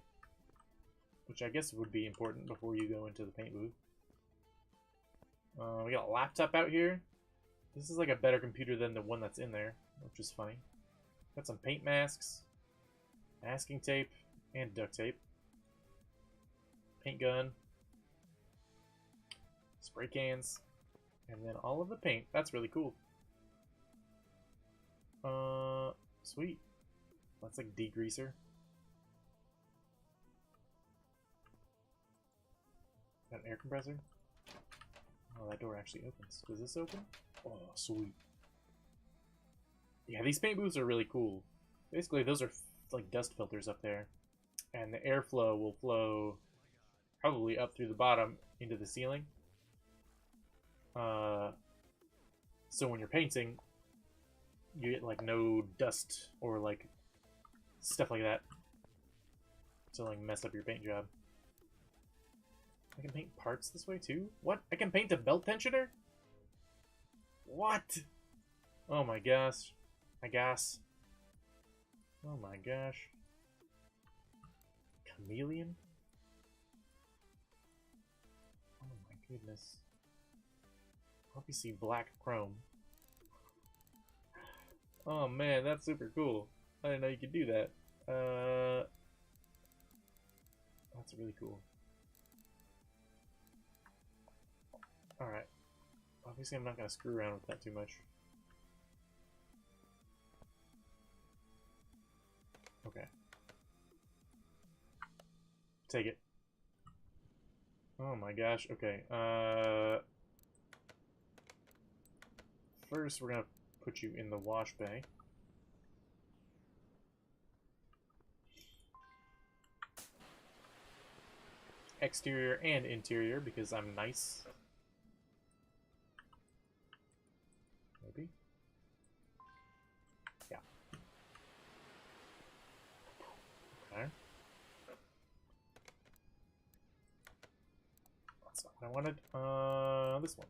A: which I guess would be important before you go into the paint booth. We got a laptop out here. This is like a better computer than the one that's in there, which is funny. Got some paint masks, masking tape, and duct tape. Paint gun. Spray cans. And then all of the paint. That's really cool. Sweet. That's like degreaser. Got an air compressor. Oh, that door actually opens. Does this open? Oh, sweet. Yeah, these paint booths are really cool. Basically, those are like dust filters up there. And the airflow will flow probably up through the bottom into the ceiling. So when you're painting, you get like no dust or like stuff like that to like mess up your paint job. I can paint parts this way too? What? I can paint a belt tensioner? What? Oh my gosh. I guess. Oh my gosh. Chameleon? Oh my goodness. Obviously black chrome. Oh man, that's super cool. I didn't know you could do that. That's really cool. Alright. Obviously I'm not going to screw around with that too much. Okay. Take it. Oh my gosh, okay. First we're going to put you in the wash bay. Exterior and interior, because I'm nice. Maybe? Yeah. Okay. That's not what I wanted. This one.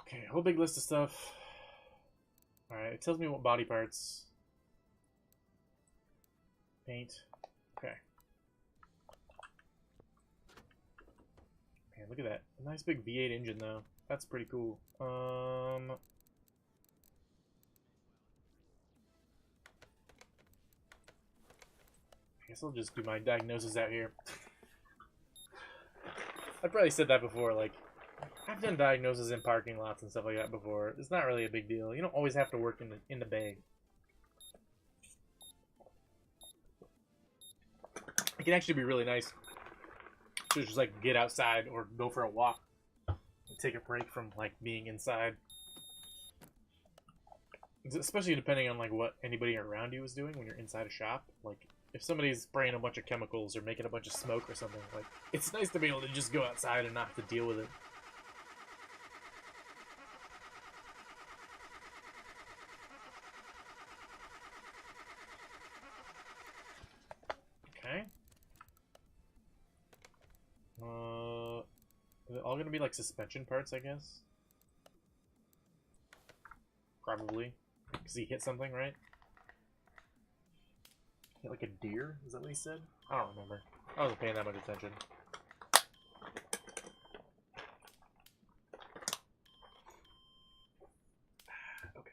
A: Okay, whole big list of stuff. Alright, it tells me what body parts. Paint. Okay. Man, look at that. A nice big V8 engine, though. That's pretty cool. I guess I'll just do my diagnosis out here. I've probably said that before, like, I've done diagnoses in parking lots and stuff like that before. It's not really a big deal. You don't always have to work in the bay. It can actually be really nice to just like get outside or go for a walk and take a break from like being inside. Especially depending on like what anybody around you is doing when you're inside a shop. Like if somebody's spraying a bunch of chemicals or making a bunch of smoke or something, like it's nice to be able to just go outside and not have to deal with it. Okay. Is it all gonna be like suspension parts, I guess? Probably. Because he hit something, right? Hit like a deer? Is that what he said? I don't remember. I wasn't paying that much attention. Okay.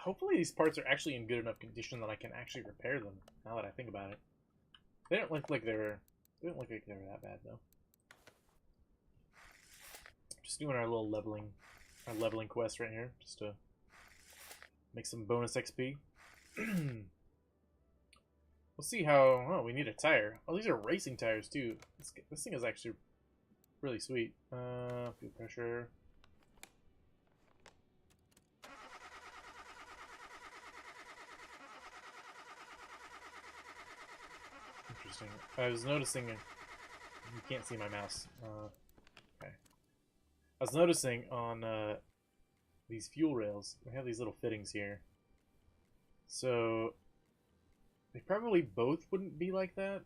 A: Hopefully these parts are actually in good enough condition that I can actually repair them, now that I think about it. They don't look like they were that bad, though. Just doing our little leveling quest right here, just to make some bonus XP. We'll see how... Oh, we need a tire. Oh, these are racing tires, too. This thing is actually really sweet. Fuel pressure. Interesting. I was noticing can't see my mouse. Okay. I was noticing on these fuel rails, we have these little fittings here. So they probably both wouldn't be like that.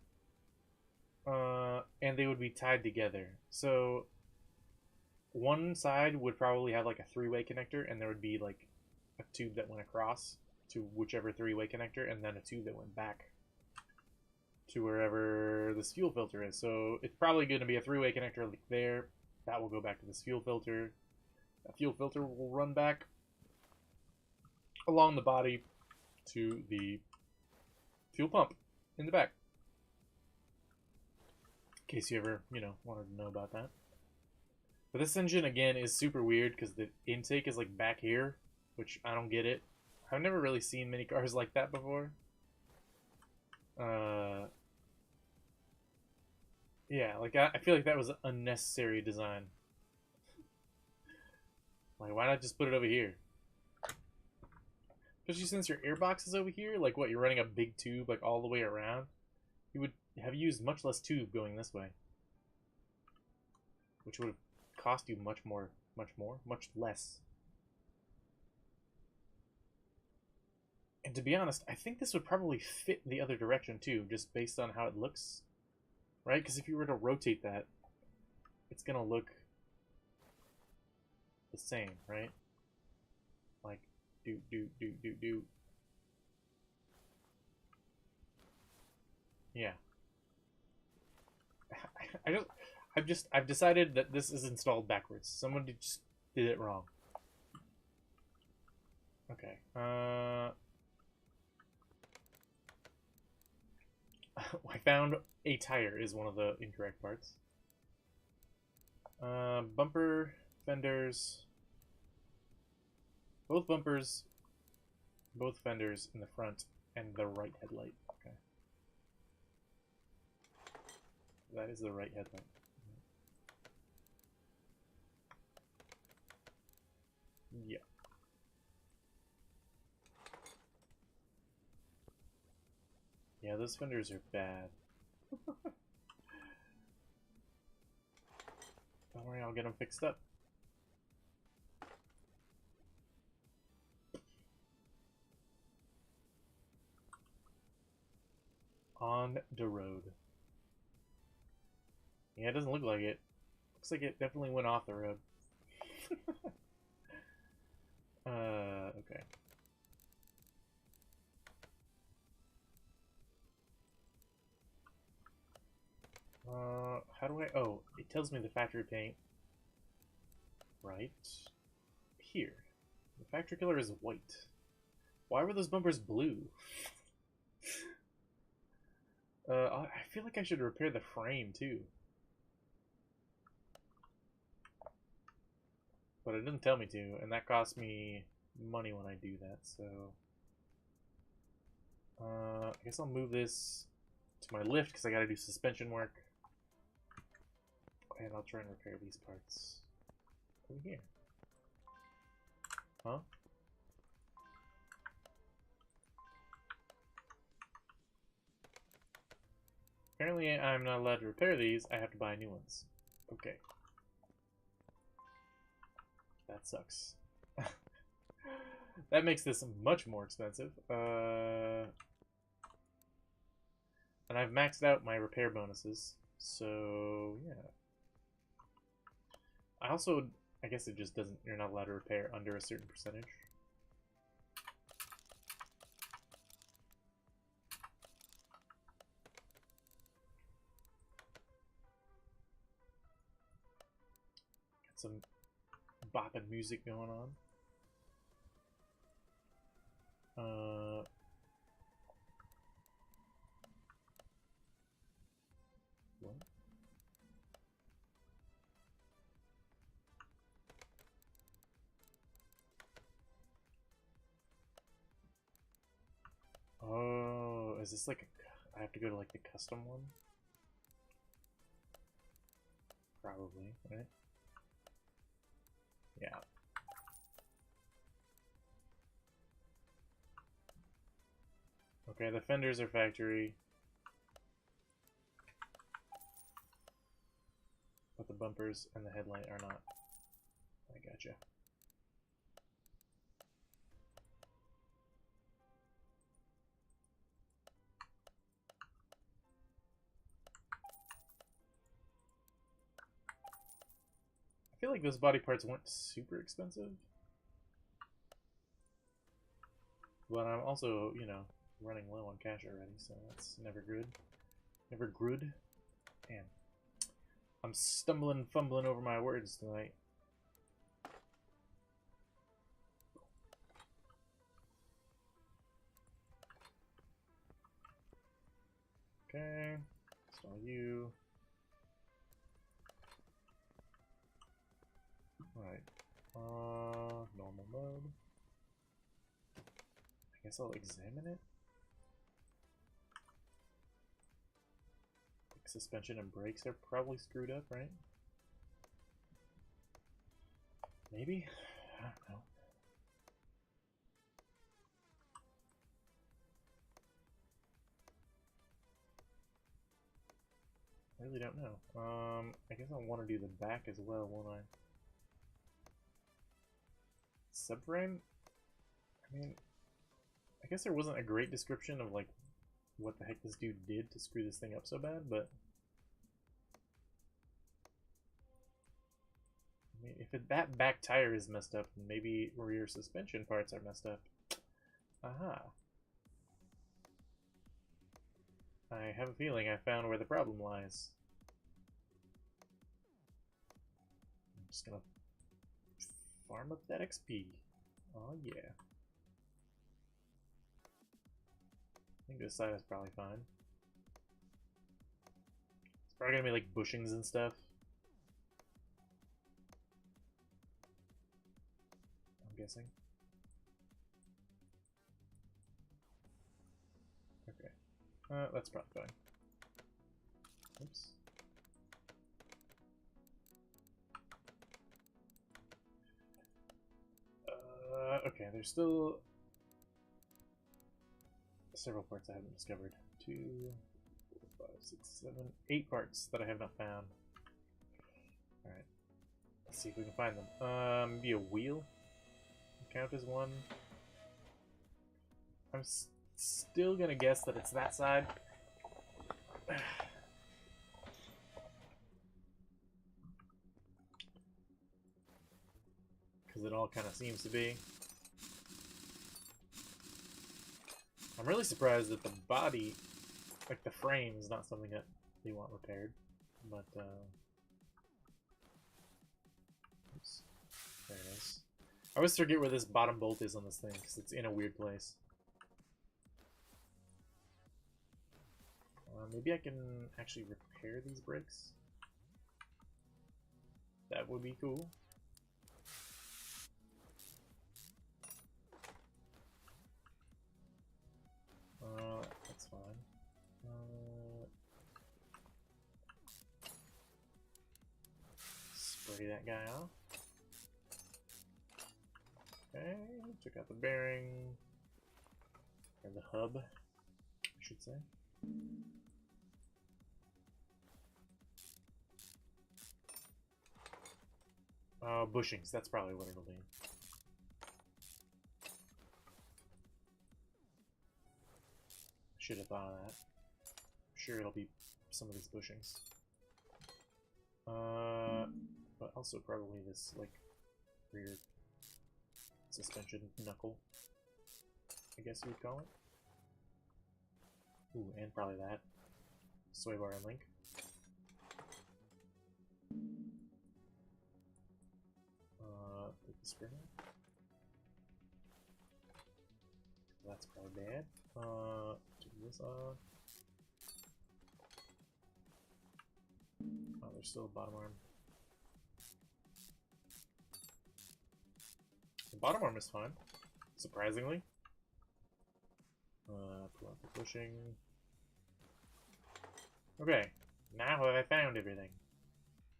A: And they would be tied together. So one side would probably have like a three-way connector, and there would be like a tube that went across to whichever three-way connector, and then a tube that went back to wherever this fuel filter is. So it's probably going to be a three-way connector like there. That will go back to this fuel filter. That fuel filter will run back along the body to the fuel pump in the back. In case you ever, wanted to know about that. But this engine, again, is super weird because the intake is like back here, which I don't get it. I've never really seen many cars like that before. Yeah, like I feel like that was an unnecessary design. Like, why not just put it over here? Especially since your airbox is over here. Like, what, you're running a big tube like all the way around? You would have used much less tube going this way, which would have cost you much less. And to be honest, I think this would probably fit the other direction too, just based on how it looks, right? Because if you were to rotate that, it's gonna look the same, right? Like, do. Yeah. I've decided that this is installed backwards. Someone just did it wrong. Okay. I found a tire is one of the incorrect parts. Bumper, fenders. Both bumpers, both fenders in the front, and the right headlight. Okay. That is the right headlight. Yeah. Yeah, those fenders are bad. Don't worry, I'll get them fixed up. On the road. Yeah, it doesn't look like it. Looks like it definitely went off the road. Okay. How do I... Oh, it tells me the factory paint. Right here. The factory color is white. Why were those bumpers blue? I feel like I should repair the frame, too. But it didn't tell me to, and that cost me money when I do that, so... I guess I'll move this to my lift, because I gotta do suspension work. And I'll try and repair these parts over here. Huh? Apparently I'm not allowed to repair these, I have to buy new ones. Okay. That sucks. That makes this much more expensive. And I've maxed out my repair bonuses, so yeah. I also, I guess it just doesn't, you're not allowed to repair under a certain percentage. Got some bopping music going on. What? Oh, is this like I have to go to like the custom one? Probably, right? Yeah. Okay, the fenders are factory. bumpers and the headlight are not. I gotcha. I feel like those body parts weren't super expensive. But I'm also, you know, running low on cash already, so that's never good. Never good. Damn. I'm stumbling, fumbling over my words tonight. Okay. Install you. Alright. Normal mode. I guess I'll examine it. Like suspension and brakes are probably screwed up, right? Maybe? I don't know. I really don't know. I guess I'll want to do the back as well, won't I? Subframe? I mean, I guess there wasn't a great description of, like, what the heck this dude did to screw this thing up so bad, but... I mean, if that back tire is messed up, then maybe rear suspension parts are messed up. Aha. I have a feeling I found where the problem lies. I'm just gonna farm up that XP. Oh yeah. I think this side is probably fine. It's probably gonna be like bushings and stuff. I'm guessing. Okay. That's probably fine. Oops. Okay, there's still several parts I haven't discovered. 2, 4, 5, 6, 7, 8 parts that I have not found. Alright. Let's see if we can find them. Maybe a wheel? Count as one. I'm still gonna guess that it's that side. Because it all kind of seems to be. I'm really surprised that the body, like the frame, is not something that they want repaired. But, oops. There it is. I always forget where this bottom bolt is on this thing, because it's in a weird place. Maybe I can actually repair these brakes. That would be cool. That's fine. Spray that guy off. Okay, took out the bearing. Or the hub, I should say. Bushings, that's probably what it'll be. Should have thought of that. I'm sure it'll be some of these bushings. But also probably this, like, rear suspension knuckle, I guess you would call it. Ooh, and probably that. Sway bar and link. Take the spring out. That's probably bad. Take this off. Oh, there's still a bottom arm. The bottom arm is fine, surprisingly. Pull out the bushing. Okay, now have I found everything?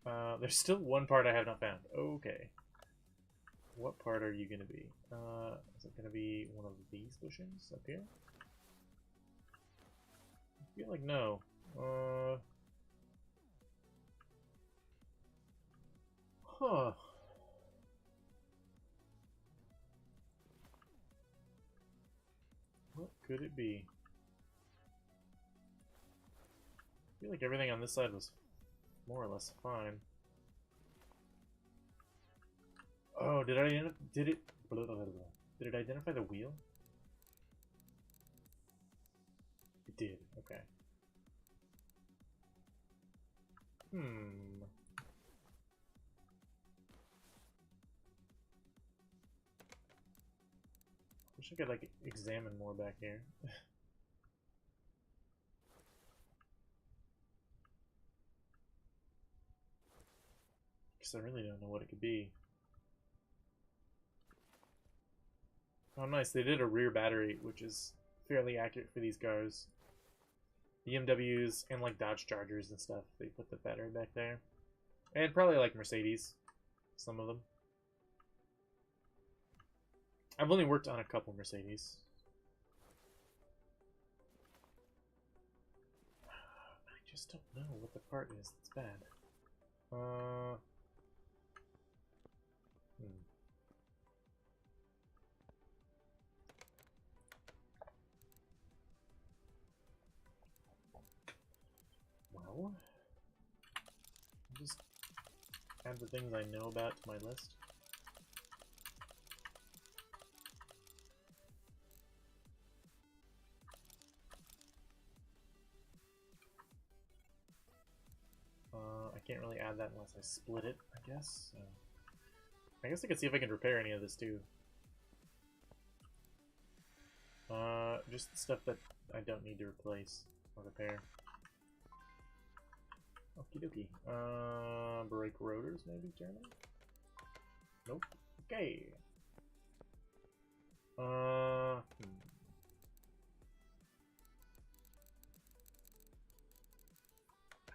A: There's still one part I have not found. Okay. What part are you going to be? Is it going to be one of these bushings up here? I feel like no. Huh. What could it be? I feel like everything on this side was more or less fine. Oh, did it did it identify the wheel? It did. Okay. Wish I could like examine more back here. Because I really don't know what it could be. Oh, nice. They did a rear battery, which is fairly accurate for these cars. BMWs and like Dodge Chargers and stuff. They put the battery back there. And probably like Mercedes. Some of them. I've only worked on a couple Mercedes. I just don't know what the part is that's bad. Well, I'll just add the things I know about to my list. I can't really add that unless I split it, I guess. So I guess I could see if I can repair any of this too. Just stuff that I don't need to replace or repair. Okie dokie. Brake rotors maybe turning? Nope. Okay. I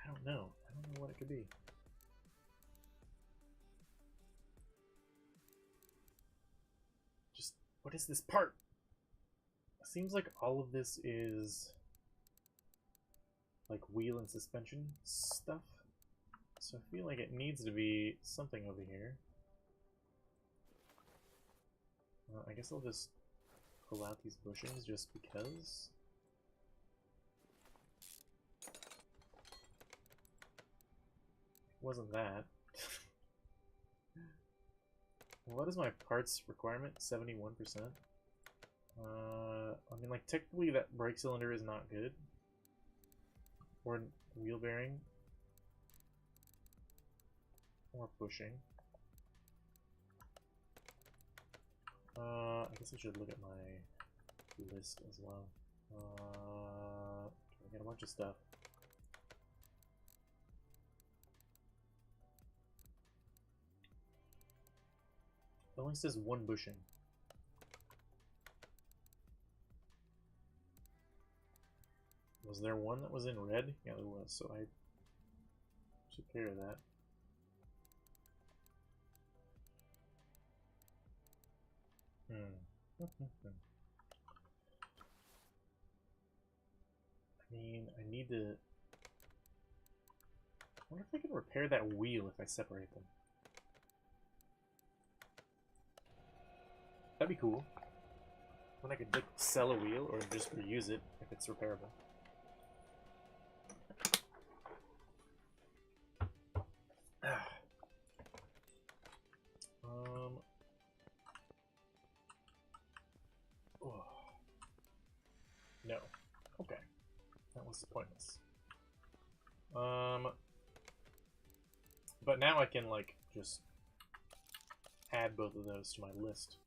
A: don't know. I don't know what it could be. Just, what is this part? It seems like all of this is like wheel and suspension stuff. So I feel like it needs to be something over here. I guess I'll just pull out these bushings just because. It wasn't that. What is my parts requirement? 71%? I mean, like, technically that brake cylinder is not good. Or wheel bearing. Or bushing. I guess I should look at my list as well. I got a bunch of stuff. It only says one bushing. Was there one that was in red? Yeah, there was, so I took care of that. I mean, I need to... I wonder if I can repair that wheel if I separate them. That'd be cool. Then I could like, sell a wheel or just reuse it if it's repairable. Oh. No. Okay. That was pointless. But now I can like just add both of those to my list.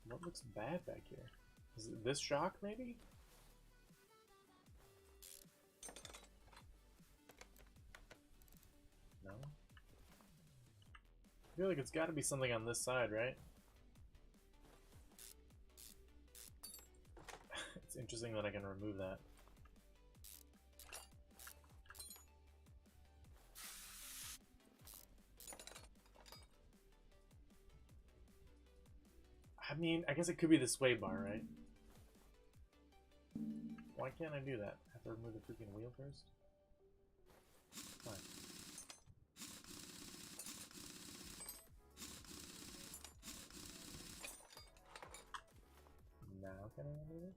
A: What looks bad back here? Is it this shock, maybe? No? I feel like it's got to be something on this side, right? It's interesting that I can remove that. I mean, I guess it could be the sway bar, right? Why can't I do that? I have to remove the freaking wheel first? Fine. Now can I remove it?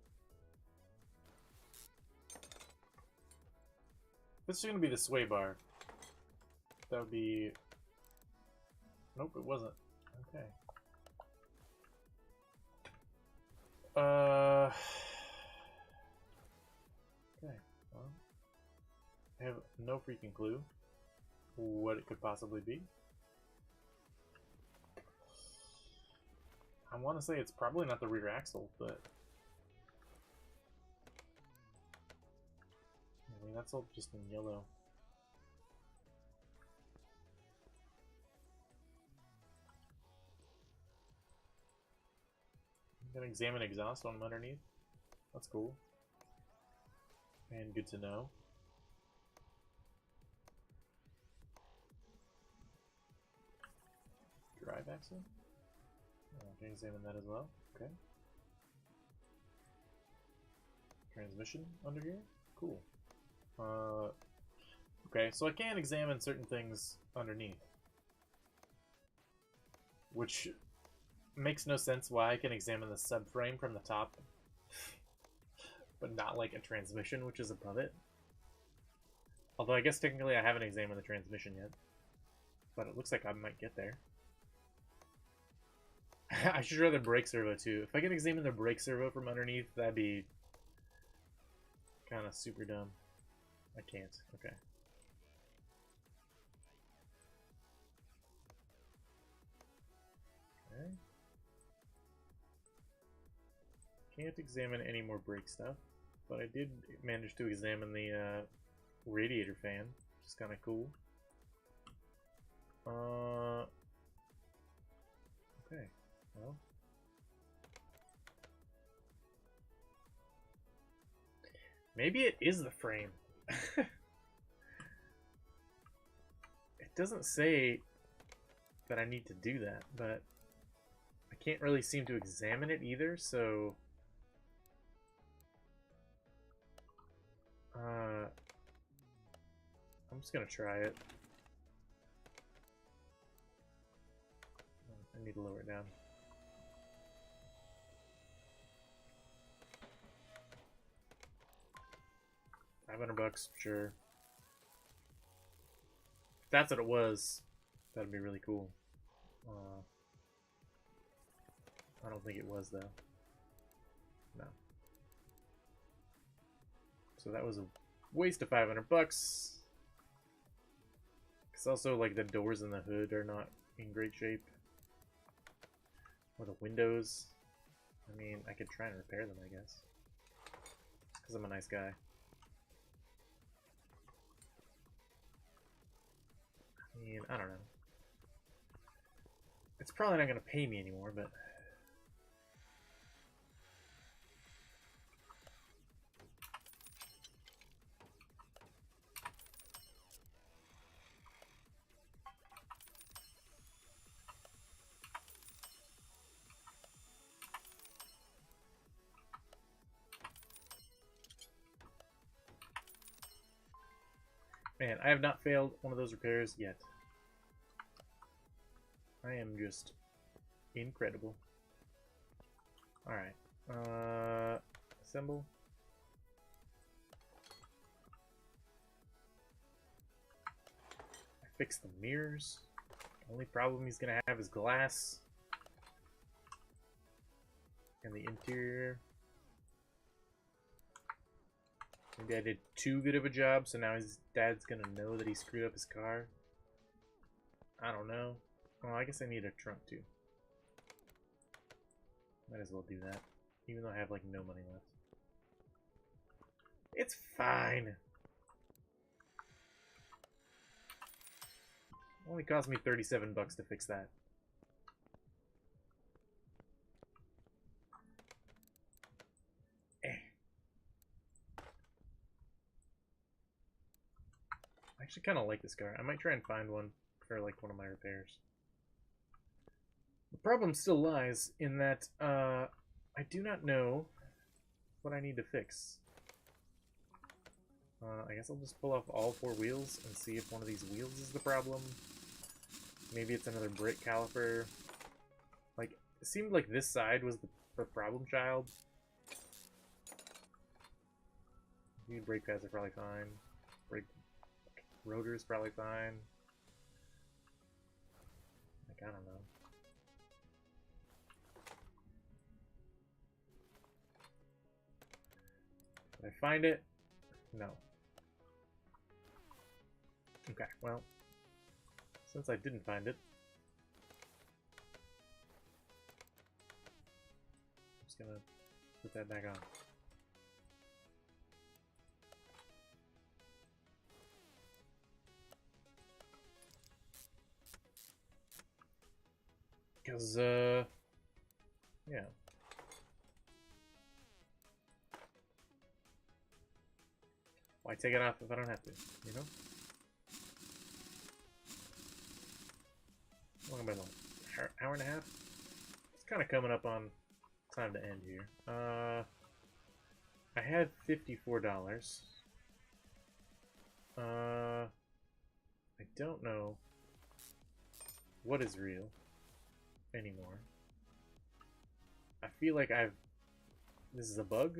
A: This is gonna be the sway bar. That would be... Nope, it wasn't. Okay. Okay, well... I have no freaking clue what it could possibly be. I want to say it's probably not the rear axle, but... I mean, that's all just in yellow. I'm gonna examine exhaust on them underneath. That's cool. And good to know. Drive axle? Oh, I can examine that as well. Okay. Transmission under here? Cool. Okay, so I can examine certain things underneath. Which makes no sense why I can examine the subframe from the top, but not like a transmission, which is above it. Although I guess technically I haven't examined the transmission yet. But it looks like I might get there. I should try the brake servo too. If I can examine the brake servo from underneath, that'd be kind of super dumb. I can't. Okay. Okay. Can't examine any more brake stuff, but I did manage to examine the radiator fan, which is kind of cool. Okay, well. Maybe it is the frame. It doesn't say that I need to do that, but I can't really seem to examine it either, so... I'm just gonna try it. I need to lower it down. $500, sure. If that's what it was, that'd be really cool. I don't think it was though. No. So that was a waste of $500. Because also, like, the doors and the hood are not in great shape. Or the windows. I mean, I could try and repair them, I guess. Because I'm a nice guy. I mean, I don't know. It's probably not going to pay me anymore, but... Man, I have not failed one of those repairs yet. I am just incredible. Alright. Assemble. I fixed the mirrors. The only problem he's gonna have is glass. And the interior. Maybe I did too good of a job, so now his dad's gonna know that he screwed up his car. I don't know. Well, I guess I need a trunk too. Might as well do that. Even though I have, like, no money left. It's fine! Only cost me $37 to fix that. I actually kind of like this car. I might try and find one for, like, one of my repairs. The problem still lies in that I do not know what I need to fix. I guess I'll just pull off all 4 wheels and see if one of these wheels is the problem. Maybe it's another brake caliper. Like, it seemed like this side was the problem child. The brake pads are probably fine. Brake rotor is probably fine. Like, I don't know. Did I find it? No. Okay, well, since I didn't find it, I'm just gonna put that back on. Because, yeah. Why take it off if I don't have to, you know? How long am I going? Hour and a half? It's kind of coming up on time to end here. I had $54. I don't know what is real anymore. I feel like this is a bug,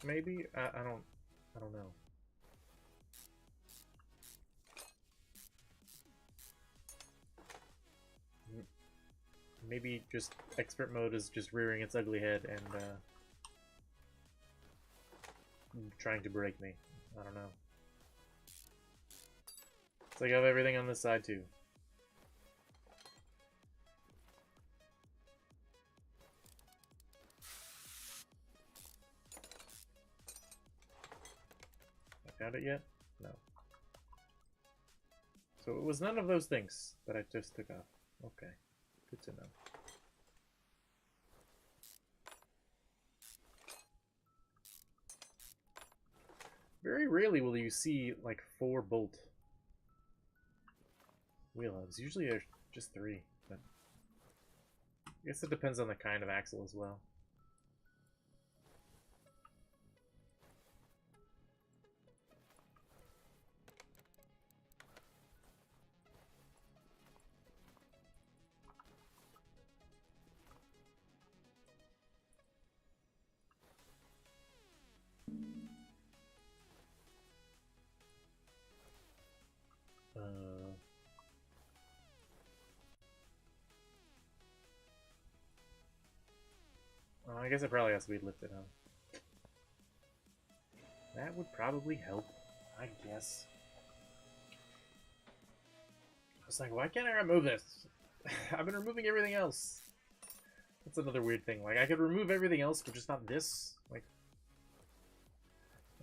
A: maybe? I don't know. Maybe just expert mode is just rearing its ugly head and trying to break me. I don't know. It's like I have everything on this side too. I found it yet? No. So it was none of those things that I just took off. Okay. Good to know. Very rarely will you see like 4 bolt wheel hubs. Usually there's just 3, but I guess it depends on the kind of axle as well. I guess it probably has to be lifted, huh? That would probably help, I guess. I was like, why can't I remove this? I've been removing everything else. That's another weird thing. Like, I could remove everything else, but just not this. Like,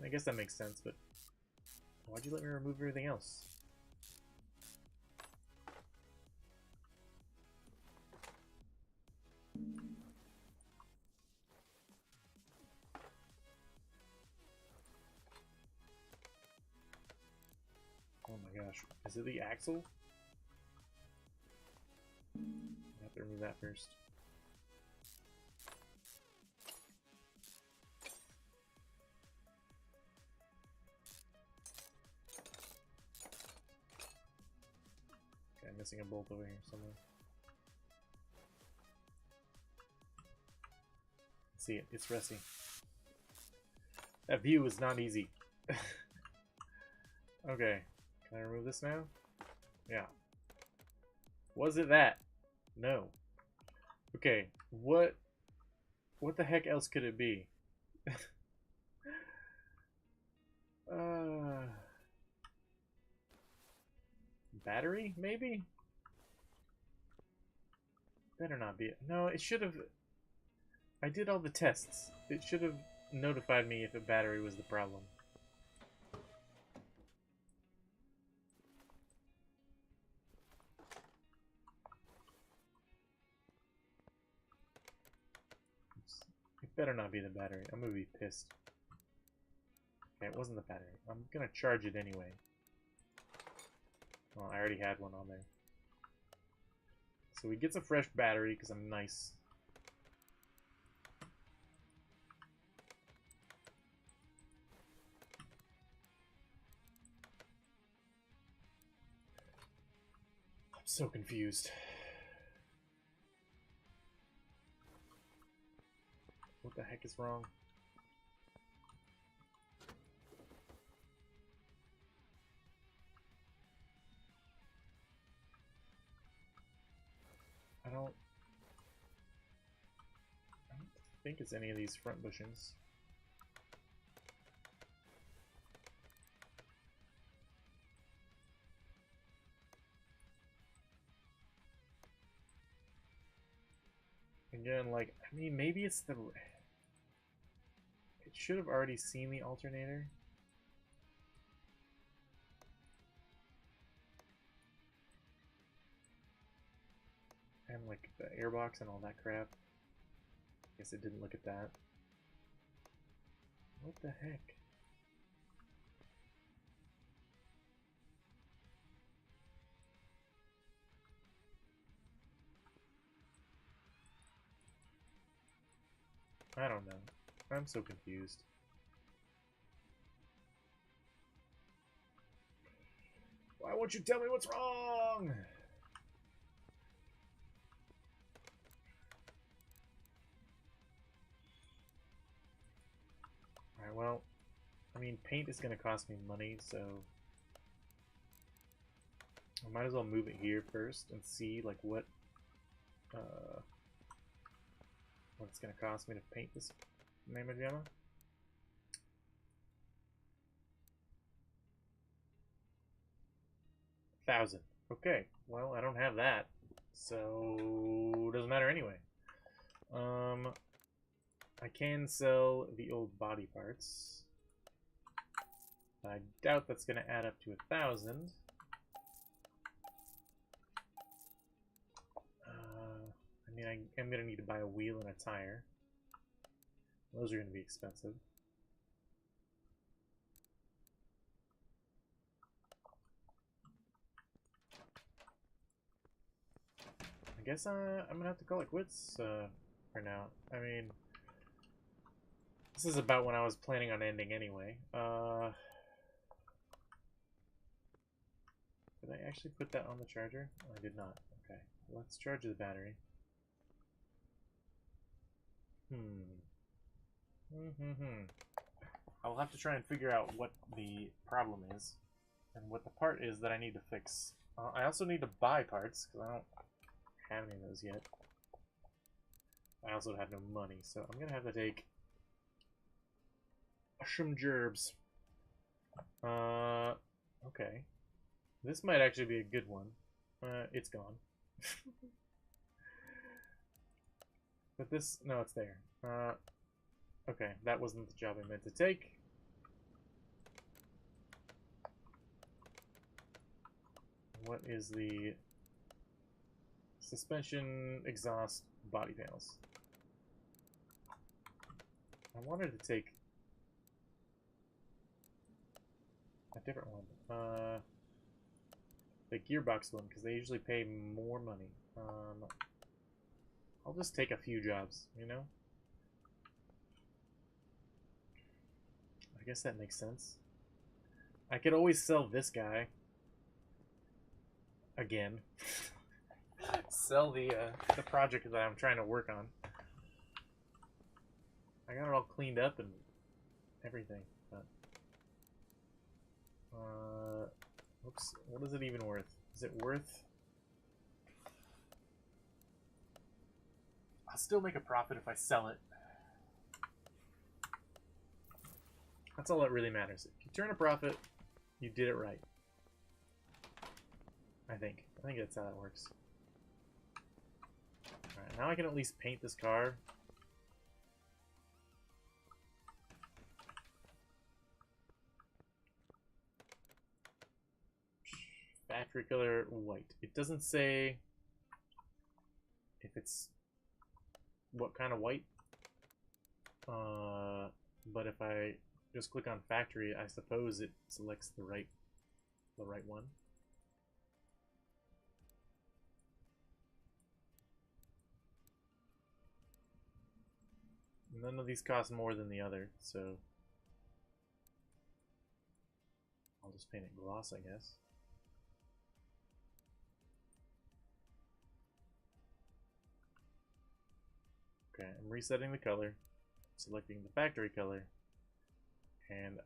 A: I guess that makes sense, but why'd you let me remove everything else? Oh my gosh. Is it the axle? I have to remove that first. Okay, I'm missing a bolt over here somewhere. See it, it's rusty. That view is not easy. Okay, can I remove this now? Yeah. Was it that? No. Okay, what the heck else could it be? Battery, maybe? Better not be. No, it should have. I did all the tests. It should have notified me if a battery was the problem. Oops. It better not be the battery. I'm gonna be pissed. Okay, it wasn't the battery. I'm gonna charge it anyway. Well, I already had one on there. So he gets a fresh battery because I'm nice. I'm so confused. What the heck is wrong? I don't think it's any of these front bushings. Again, like, I mean, maybe it's the... It should have already seen the alternator. And, like, the airbox and all that crap. Guess it didn't look at that. What the heck? I don't know. I'm so confused. Why won't you tell me what's wrong? Alright, well, I mean, paint is going to cost me money, so I might as well move it here first and see, like, what it's going to cost me to paint this Mamma Jamma. $1,000. Okay, well, I don't have that, so it doesn't matter anyway. I can sell the old body parts. I doubt that's going to add up to 1,000. I mean, I am going to need to buy a wheel and a tire. Those are going to be expensive. I guess I'm going to have to call it quits for now. I mean, this is about when I was planning on ending anyway. Did I actually put that on the charger? Oh, I did not. Okay, let's charge the battery. I'll have to try and figure out what the problem is and what the part is that I need to fix. I also need to buy parts because I don't have any of those yet. I also have no money, so I'm gonna have to take some gerbs. Okay. This might actually be a good one. It's gone. But this, no, it's there. Okay, that wasn't the job I meant to take. What is the suspension, exhaust, body panels? I wanted to take a different one. The gearbox one, because they usually pay more money. I'll just take a few jobs, you know? I guess that makes sense. I could always sell this guy. Again. Sell the project that I'm trying to work on. I got it all cleaned up and everything, but... oops, what is it even worth? Is it worth... I'll still make a profit if I sell it. That's all that really matters. If you turn a profit, you did it right. I think that's how that works. Alright, now I can at least paint this car. Factory color white. It doesn't say if it's what kind of white. But if I just click on factory, I suppose it selects the right one. None of these cost more than the other, so I'll just paint it gloss, I guess. Okay, I'm resetting the color, selecting the factory color, and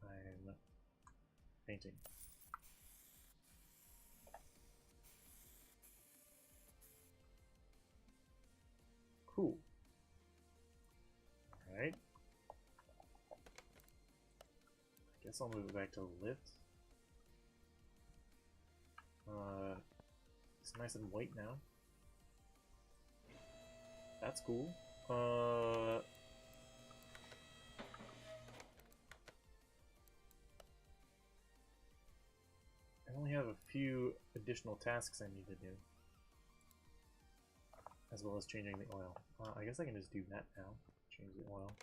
A: I'm painting. Cool. Alright. I guess I'll move it back to the lift. It's nice and white now. That's cool. I only have a few additional tasks I need to do, as well as changing the oil. I guess I can just do that now. Change the oil.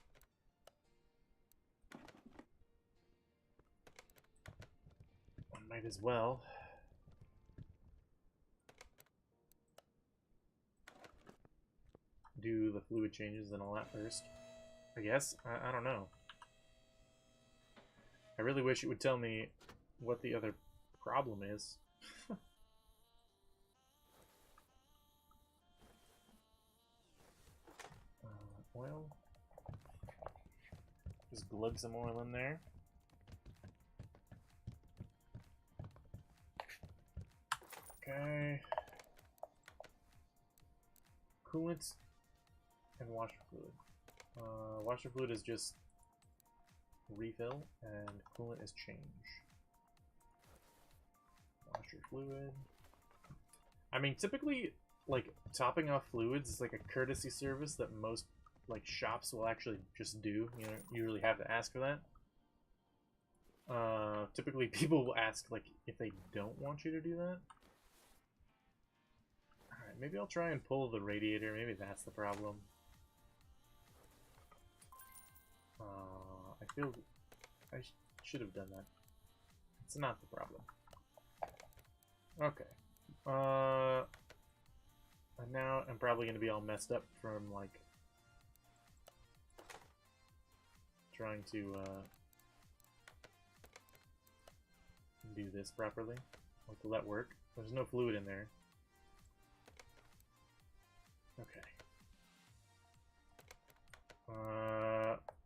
A: I might as well. Do the fluid changes and all that first. I guess? I don't know. I really wish it would tell me what the other problem is. Oil. Just glug some oil in there. Okay. Coolant and washer fluid. Washer fluid is just refill, and coolant is change. Washer fluid. I mean, typically, like, topping off fluids is like a courtesy service that most, like, shops will actually just do. You know, you really have to ask for that. Typically people will ask, like, if they don't want you to do that. Alright, maybe I'll try and pull the radiator. Maybe that's the problem. I feel I should have done that. It's not the problem. Okay. And now I'm probably going to be all messed up from, like, trying to do this properly. Like, will that work? There's no fluid in there. Okay.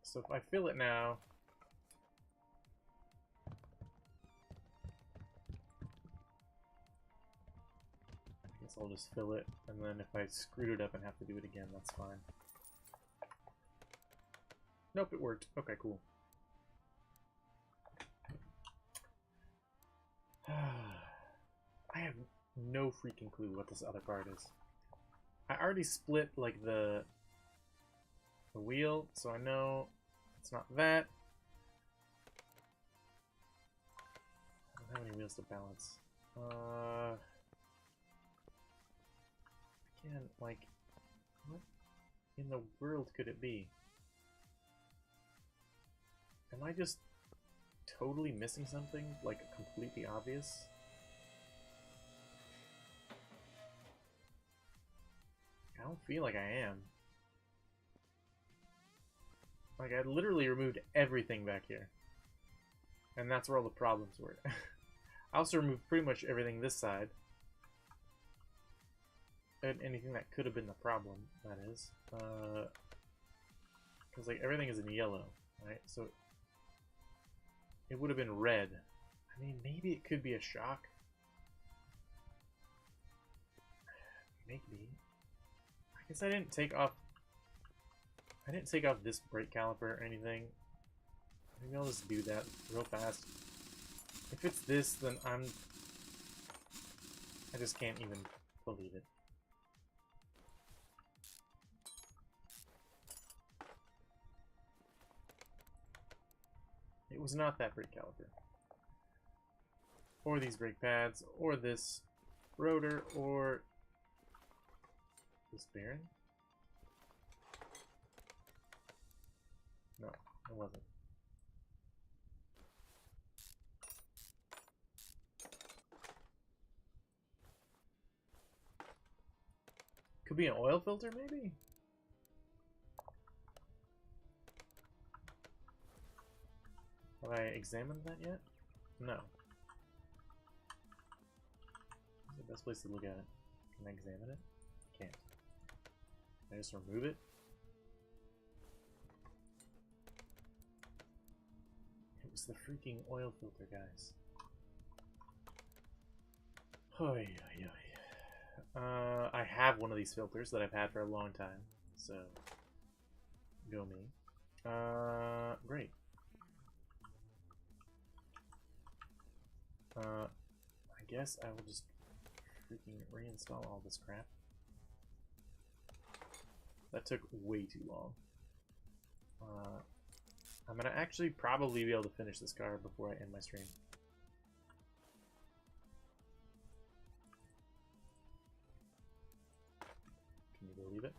A: So if I fill it now, I guess I'll just fill it, and then if I screwed it up and have to do it again, that's fine. Nope, it worked. Okay, cool. I have no freaking clue what this other part is. I already split, like, the wheel, so I know it's not that. I don't have any wheels to balance. Again, like, what in the world could it be? Am I just totally missing something, like, completely obvious? I don't feel like I am. Like, I literally removed everything back here. And that's where all the problems were. I also removed pretty much everything this side. And anything that could have been the problem, that is. Because, like, everything is in yellow, right? So it would have been red. I mean, maybe it could be a shock. Maybe. I guess I didn't take off this brake caliper or anything. Maybe I'll just do that real fast. If it's this, then I just can't even believe it. It was not that brake caliper. Or these brake pads, or this rotor, or this bearing? No, it wasn't. Could be an oil filter, maybe? Have I examined that yet? No. What's the best place to look at it? Can I examine it? Can't. Can I just remove it? It was the freaking oil filter, guys. Oy, oy, oy. I have one of these filters that I've had for a long time, so go me. Great. I guess I will just freaking reinstall all this crap. That took way too long. I'm gonna actually probably be able to finish this car before I end my stream. Can you believe it?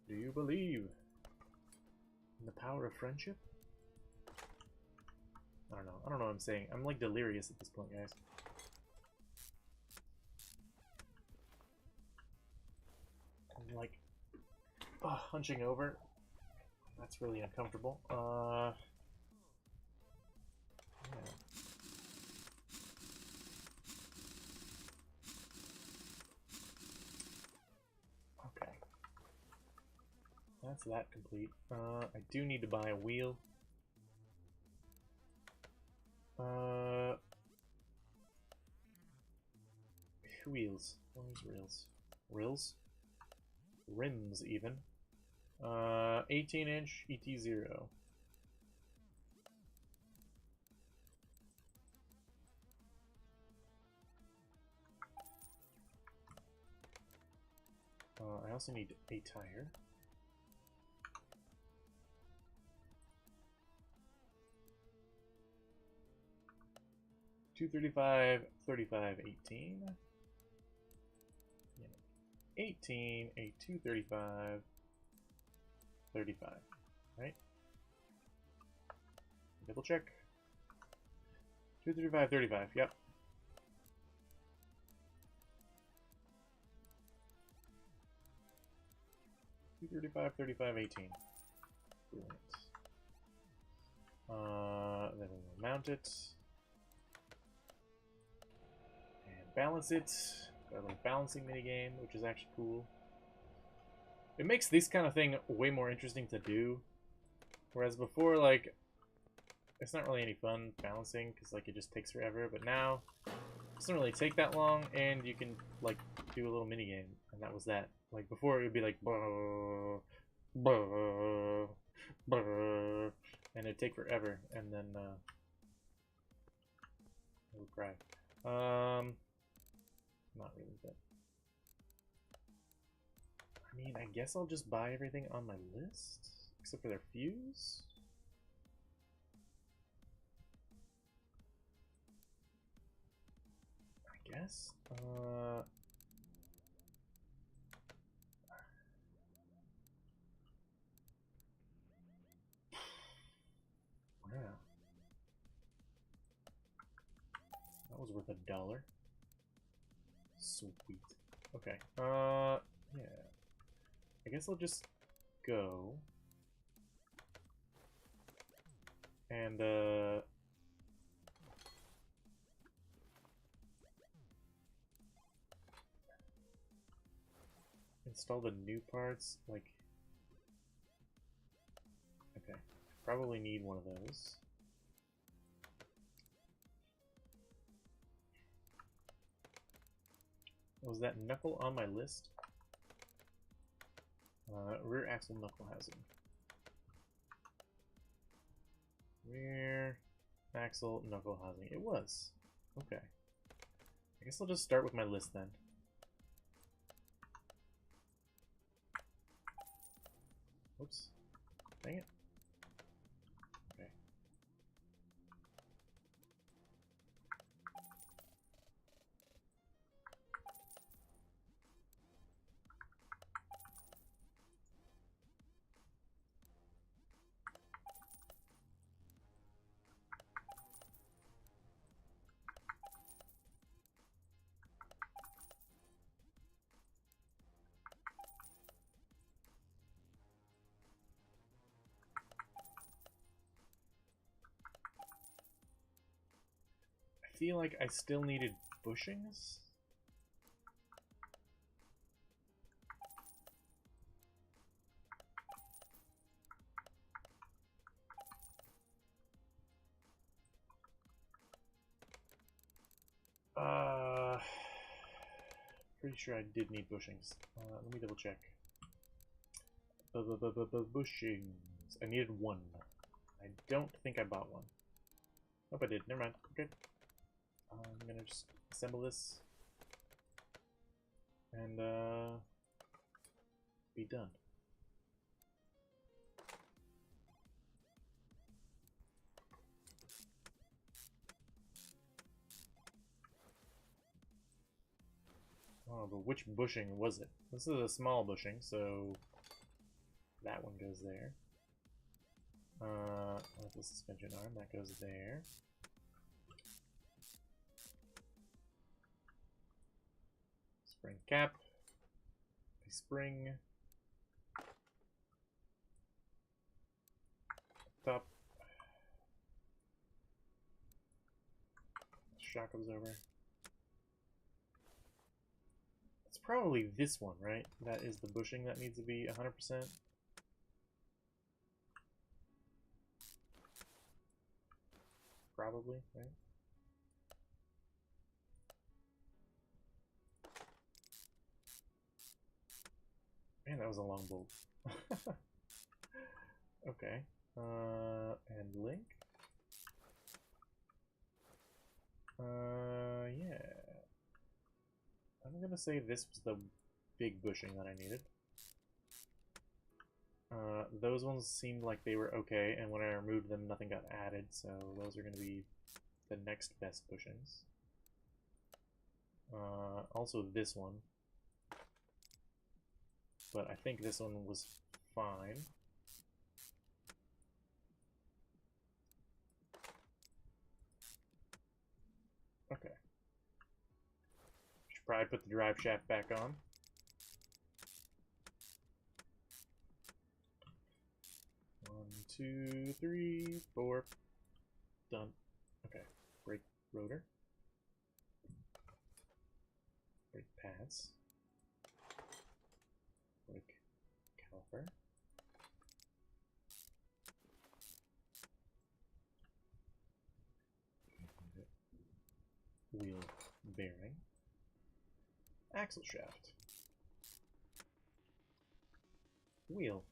A: Do you believe in the power of friendship? I don't know. I don't know what I'm saying. I'm like delirious at this point, guys. I'm like hunching over. That's really uncomfortable. Yeah. Okay. That's that complete. I do need to buy a wheel. Wheels. Where's rails? Rails? Rims, even. 18-inch ET0. I also need a tire. $235, $35, 18. 18, a 235, 35, right? Double check. 235, 35, yep. $235, 35, 18. Brilliant. Then we'll mount it. And balance it. Got a little balancing minigame, which is actually cool. It makes this kind of thing way more interesting to do. Whereas before, like, it's not really any fun balancing, because, like, it just takes forever. But now, it doesn't really take that long, and you can, like, do a little minigame. And that was that. Like, before, it would be like, brr, brr, brr, and it'd take forever, and then, I would cry. Not really, but I mean, I guess I'll just buy everything on my list, except for their fuse. I guess. Wow. That was worth $1. Sweet. Okay. Yeah. I guess I'll just go. And, install the new parts, like... Okay. Probably need one of those. Was that knuckle on my list? Rear axle knuckle housing. Rear axle knuckle housing. It was. Okay. I guess I'll just start with my list then. Whoops. Dang it. Okay. feel like I still needed bushings. Pretty sure I did need bushings. Let me double check. Bushings. I needed one. I don't think I bought one. Nope, I did. Never mind. Okay. I'm gonna just assemble this and be done. Oh, but which bushing was it? This is a small bushing, so that one goes there. With the suspension arm, that goes there. Spring cap. A spring. Top. Shock goes over. It's probably this one, right? That is the bushing that needs to be 100%. Probably, right? Man, that was a long bolt. Okay. And link. Yeah. I'm gonna say this was the big bushing that I needed. Those ones seemed like they were okay, and when I removed them, nothing got added, so those are gonna be the next best bushings. Also this one. But I think this one was fine. Okay. Should probably put the drive shaft back on. One, two, three, four. Done. Okay. Brake rotor. Brake pads. Brake caliper. Wheel bearing. Axle shaft. Wheel.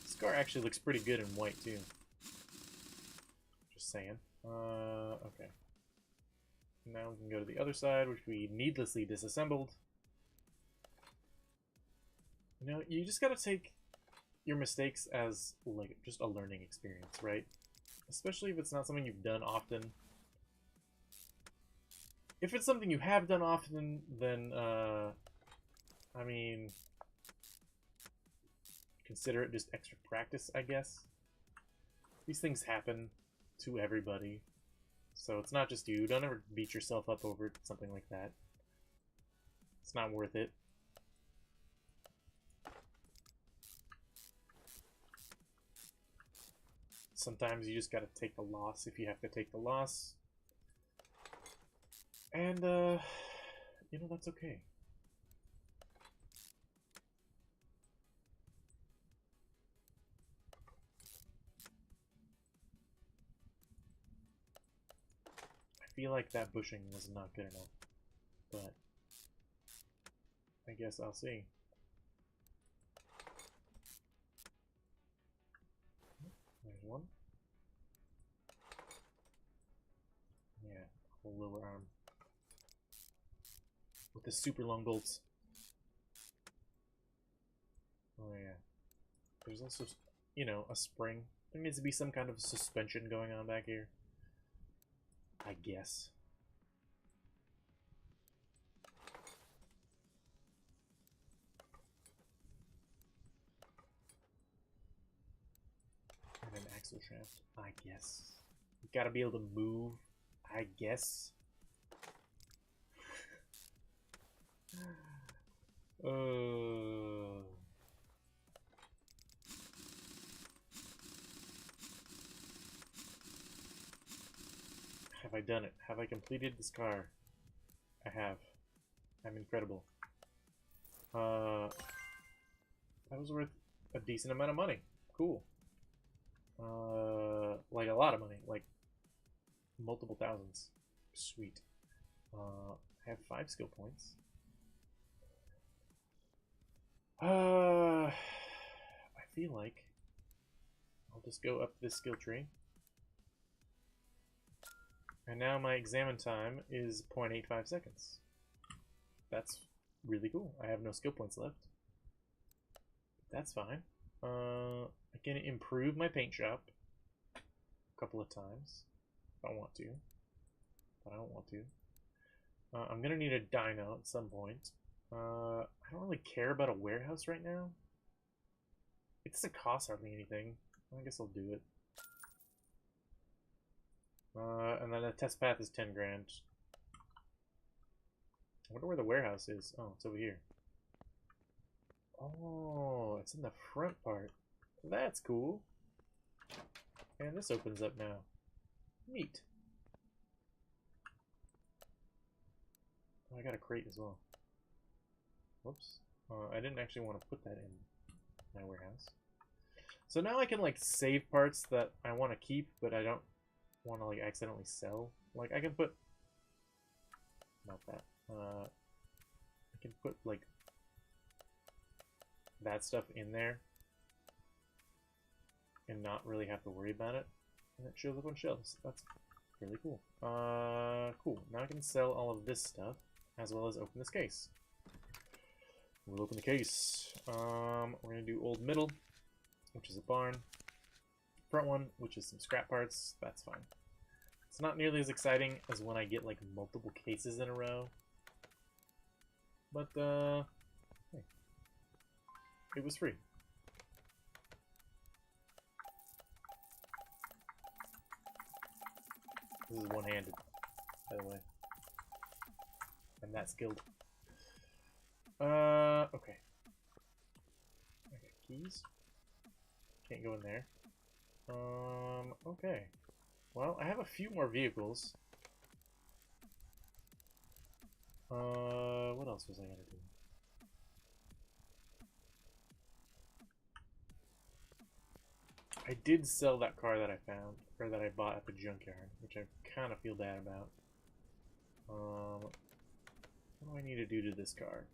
A: This car actually looks pretty good in white too. Just saying. Okay. Now we can go to the other side, which we needlessly disassembled. You know, you just gotta take your mistakes as, like, just a learning experience, right? Especially if it's not something you've done often. If it's something you have done often, then, I mean, consider it just extra practice, I guess. These things happen to everybody. So it's not just you. Don't ever beat yourself up over something like that. It's not worth it. Sometimes you just gotta take the loss if you have to take the loss. And, you know, that's okay. I feel like that bushing was not good enough, but I guess I'll see. There's one. Yeah, whole lower arm. With the super long bolts. Oh yeah. There's also, you know, a spring. There needs to be some kind of suspension going on back here. I guess. And an axle shaft, I guess. You gotta be able to move, I guess. Have I done it? Have I completed this car? I have. I'm incredible. That was worth a decent amount of money. Cool. Like a lot of money. Like multiple thousands. Sweet. I have 5 skill points. I feel like I'll just go up this skill tree. And now my examine time is 0.85 seconds. That's really cool. I have no skill points left. That's fine. I can improve my paint shop a couple of times if I want to. But I don't want to. I'm going to need a dyno at some point. I don't really care about a warehouse right now. It doesn't cost hardly anything. I guess I'll do it. And then the test path is 10 grand. I wonder where the warehouse is. Oh, it's over here. Oh, it's in the front part. That's cool. And this opens up now. Neat. Oh, I got a crate as well. Whoops. I didn't actually want to put that in my warehouse. So now I can like save parts that I want to keep, but I don't want to like accidentally sell. Like I can put, not that. I can put like that stuff in there and not really have to worry about it. And it shows up on shelves. That's really cool. Cool. Now I can sell all of this stuff as well as open this case. We'll open the case. We're gonna do old middle, which is a barn. Front one, which is some scrap parts. That's fine. It's not nearly as exciting as when I get like multiple cases in a row. But hey, it was free. This is one-handed, by the way. I'm that skilled. Okay. I got keys. Can't go in there. Okay. Well, I have a few more vehicles. What else was I gonna do? I did sell that car that I found, or that I bought at the junkyard, which I kind of feel bad about. What do I need to do to this car?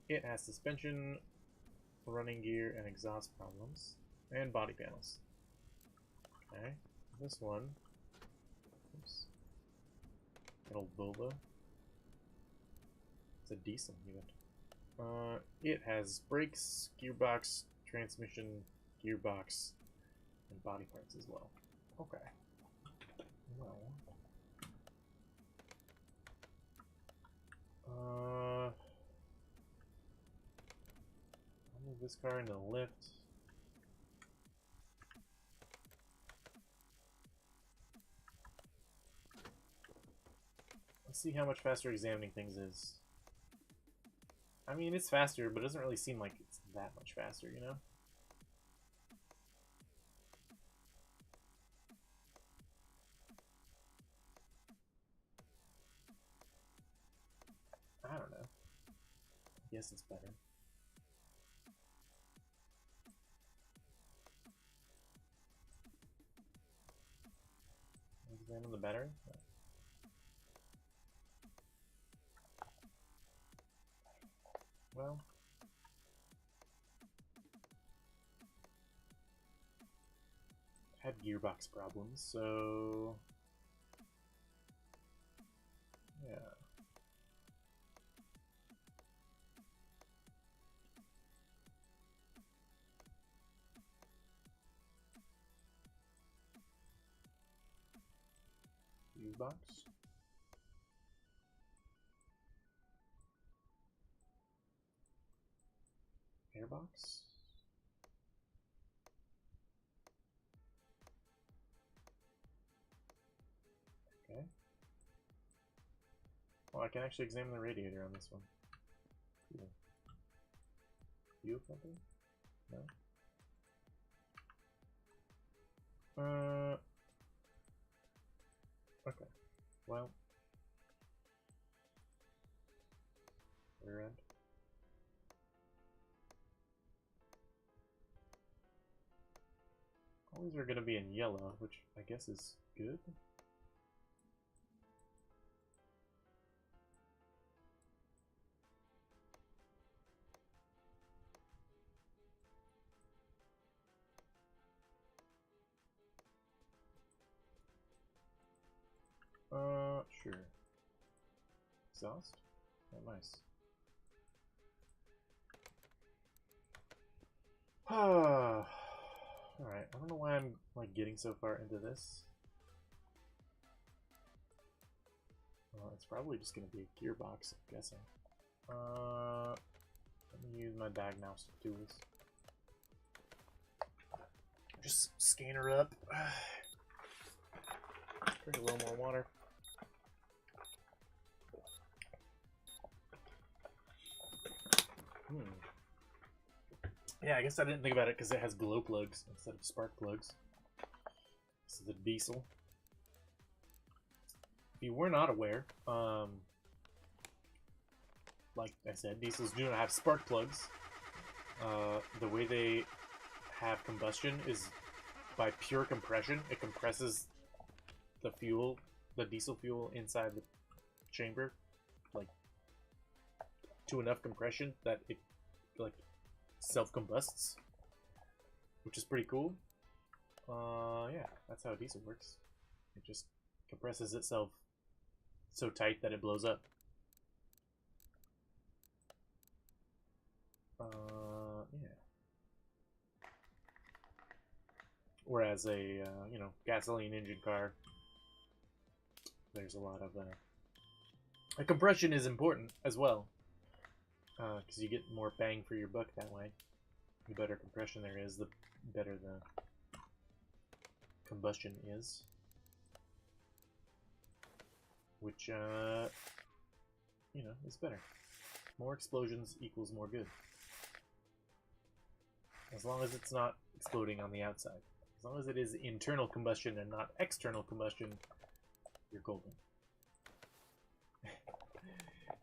A: It has suspension, running gear, and exhaust problems, and body panels. Okay, this one. Oops. An old Volvo. It's a diesel even. It has brakes, gearbox, transmission, gearbox, and body parts as well. Okay. Well. I'll move this car into the lift. Let's see how much faster examining things is. I mean, it's faster, but it doesn't really seem like it's that much faster, you know? I don't know. I guess it's better. Examine the battery? No. Well. Had gearbox problems, so... yeah. Gearbox. Airbox. Okay. Well, I can actually examine the radiator on this one. Cool. Fuel filter? No. Okay. well. Rear end. All these are going to be in yellow, which I guess is good. Sure. Exhaust? Oh, nice. Alright, I don't know why I'm, like, getting so far into this. Well, it's probably just gonna be a gearbox, I'm guessing. Let me use my diagnostic tools. Just scan her up. Drink a little more water. Yeah, I guess I didn't think about it because it has glow plugs instead of spark plugs. This is the diesel. If you were not aware, like I said, diesels do not have spark plugs. The way they have combustion is by pure compression. It compresses the fuel, the diesel fuel inside the chamber, like to enough compression that it like self-combusts, which is pretty cool. Yeah, that's how diesel works. It just compresses itself so tight that it blows up. Yeah. Whereas a you know, gasoline engine car, there's a lot of compression is important as well, because you get more bang for your buck that way. The better compression there is, the better the combustion is, which you know, is better. More explosions equals more good, as long as it's not exploding on the outside. As long as it is internal combustion and not external combustion, you're golden.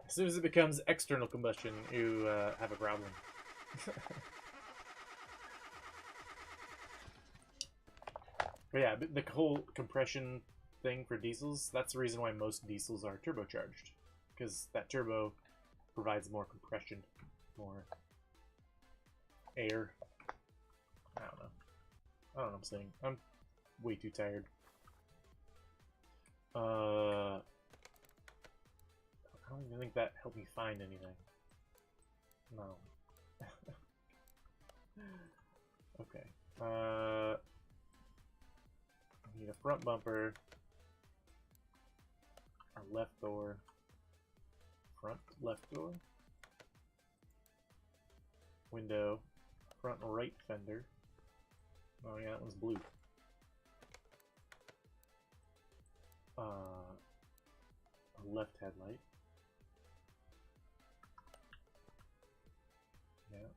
A: As soon as it becomes external combustion, you have a problem. But yeah, the whole compression thing for diesels, that's the reason why most diesels are turbocharged. Because that turbo provides more compression, more air. I don't know. I don't know what I'm saying. I'm way too tired. I don't even think that helped me find anything. No. Okay. I need a front bumper, a left door, front left door, window, front right fender. Oh yeah, that one's blue. A left headlight. Yeah.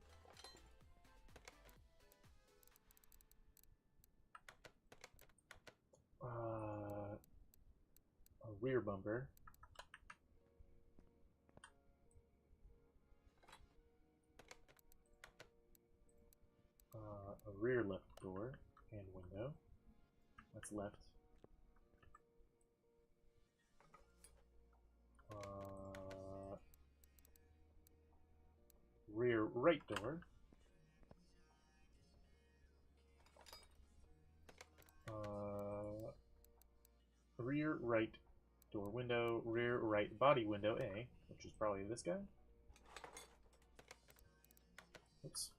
A: A rear bumper. A rear left door and window. That's left. Rear right door. Rear right door window, rear right body window A, which is probably this guy. Oops.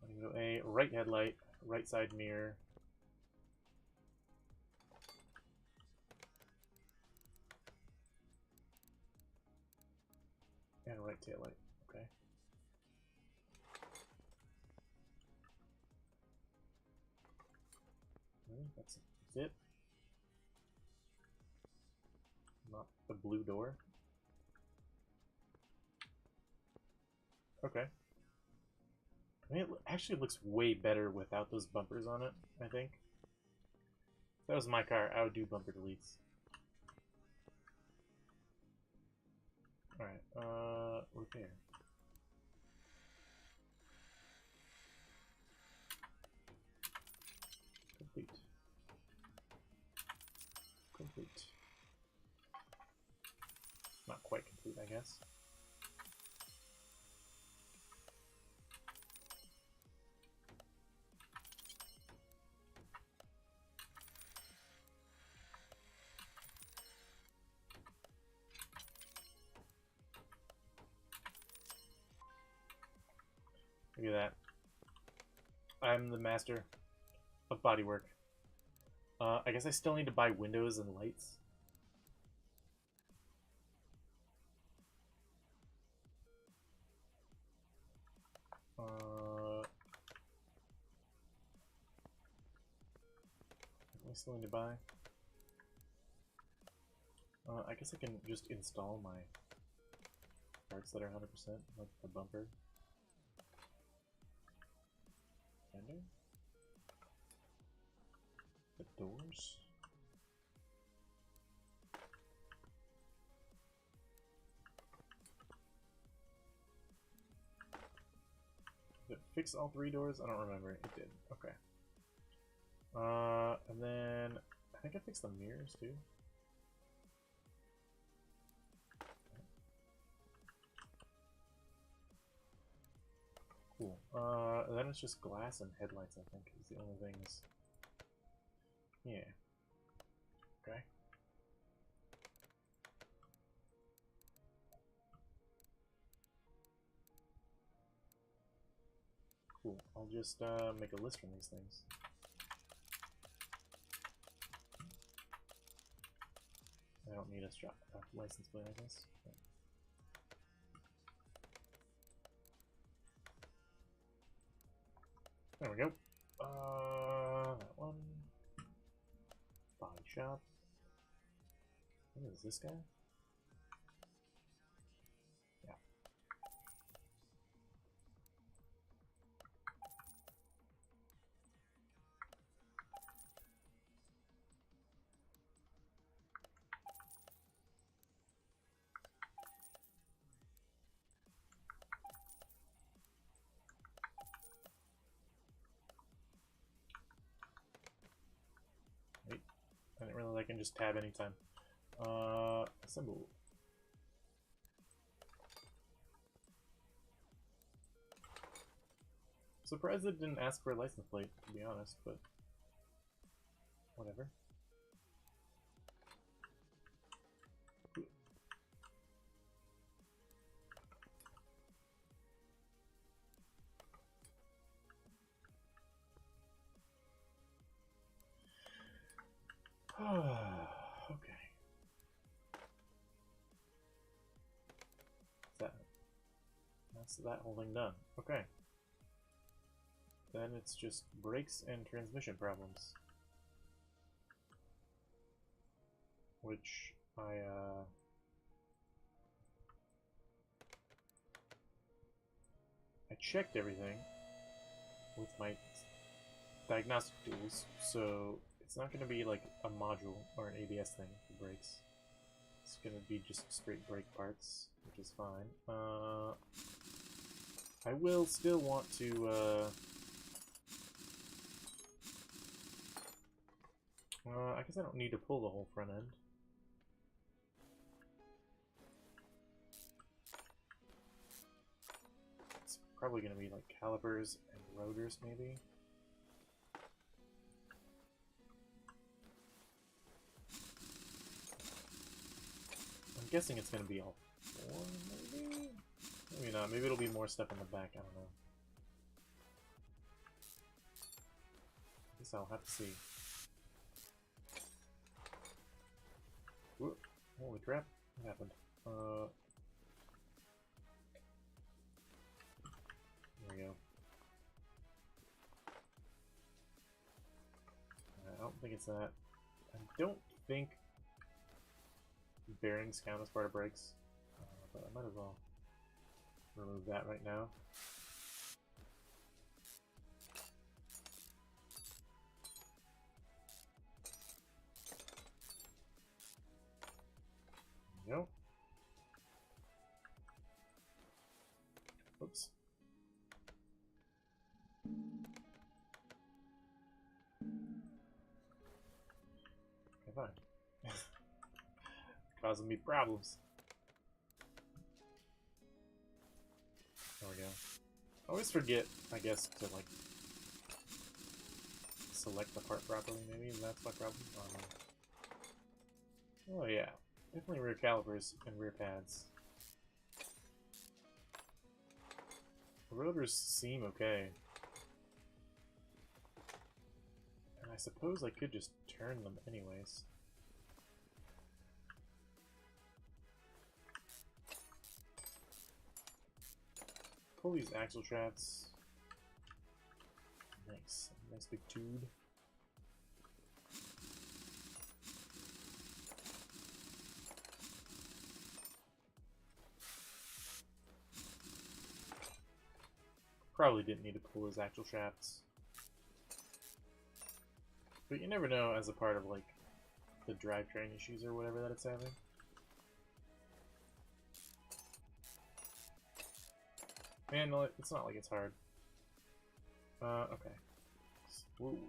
A: Body window A, right headlight, right side mirror. And right tail light. Okay. That's it. Not the blue door. Okay. I mean, it actually looks way better without those bumpers on it, I think. If that was my car, I would do bumper deletes. Alright, repair. Complete. Complete. Not quite complete, I guess. Look at that. I'm the master of bodywork. I guess I still need to buy windows and lights. I still need to buy. I guess I can just install my parts that are 100%, like the bumper. Fender. The doors. Did it fix all 3 doors? I don't remember. It did. Okay. And then I think I fixed the mirrors too. Cool. Then it's just glass and headlights, I think, is the only things. Yeah. Okay. Cool. I'll just make a list from these things. I don't need a license plate, I guess. But... there we go. That one. Body shop. What is this guy? Yeah. Wait. I didn't realize I can just tab anytime. Assemble. Surprised it didn't ask for a license plate, to be honest, but whatever. Okay. That's that whole thing done. Okay. Then it's just brakes and transmission problems. Which I checked everything with my diagnostic tools, so it's not going to be like a module or an ABS thing for brakes. It's going to be just straight brake parts, which is fine. I will still want to I guess I don't need to pull the whole front end. It's probably going to be like calipers and rotors, maybe. I'm guessing it's going to be all 4, maybe? Maybe not. Maybe it'll be more stuff in the back. I don't know. I guess I'll have to see. Whoop. Holy crap. What happened? There we go. I don't think it's that. I don't think bearings count as part of brakes, but I might as well remove that right now. fine. Causing me problems. There we go. I always forget, I guess, to like select the part properly, maybe that's my problem. Oh yeah, definitely rear calipers and rear pads. The rotors seem okay. And I suppose I could just turn them anyways. Pull these axle traps. Nice. Nice big tube. Probably didn't need to pull his actual shafts. But you never know as a part of, like, the drivetrain issues or whatever that it's having. Man, no, it's not like it's hard. Okay. Woo.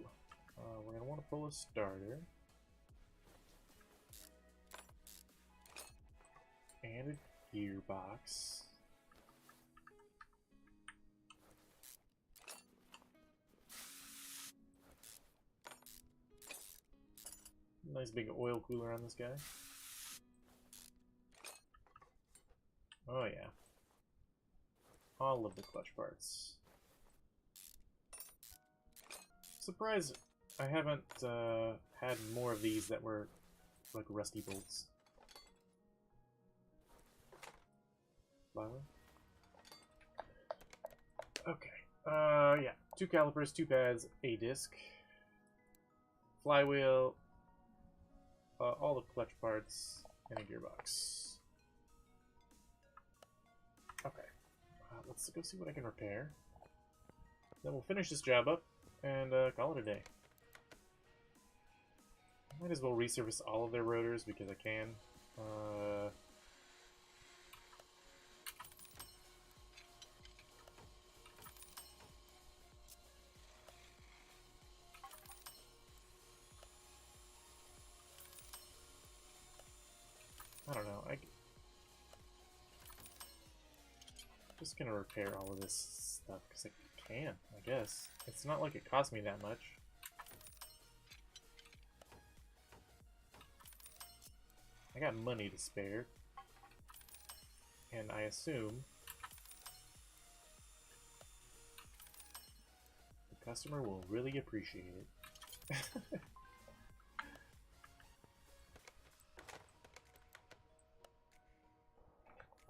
A: We're gonna want to pull a starter. And a gearbox. Nice big oil cooler on this guy. Oh yeah. All of the clutch parts. Surprised I haven't had more of these that were like rusty bolts. Flower. Okay. Yeah. 2 calipers, 2 pads, a disc, flywheel, all the clutch parts, and a gearbox. Okay. Let's go see what I can repair. Then we'll finish this job up and call it a day. Might as well resurface all of their rotors because I can. I don't know. I'm just gonna repair all of this stuff because I can, I guess. It's not like it cost me that much. I got money to spare. And I assume the customer will really appreciate it.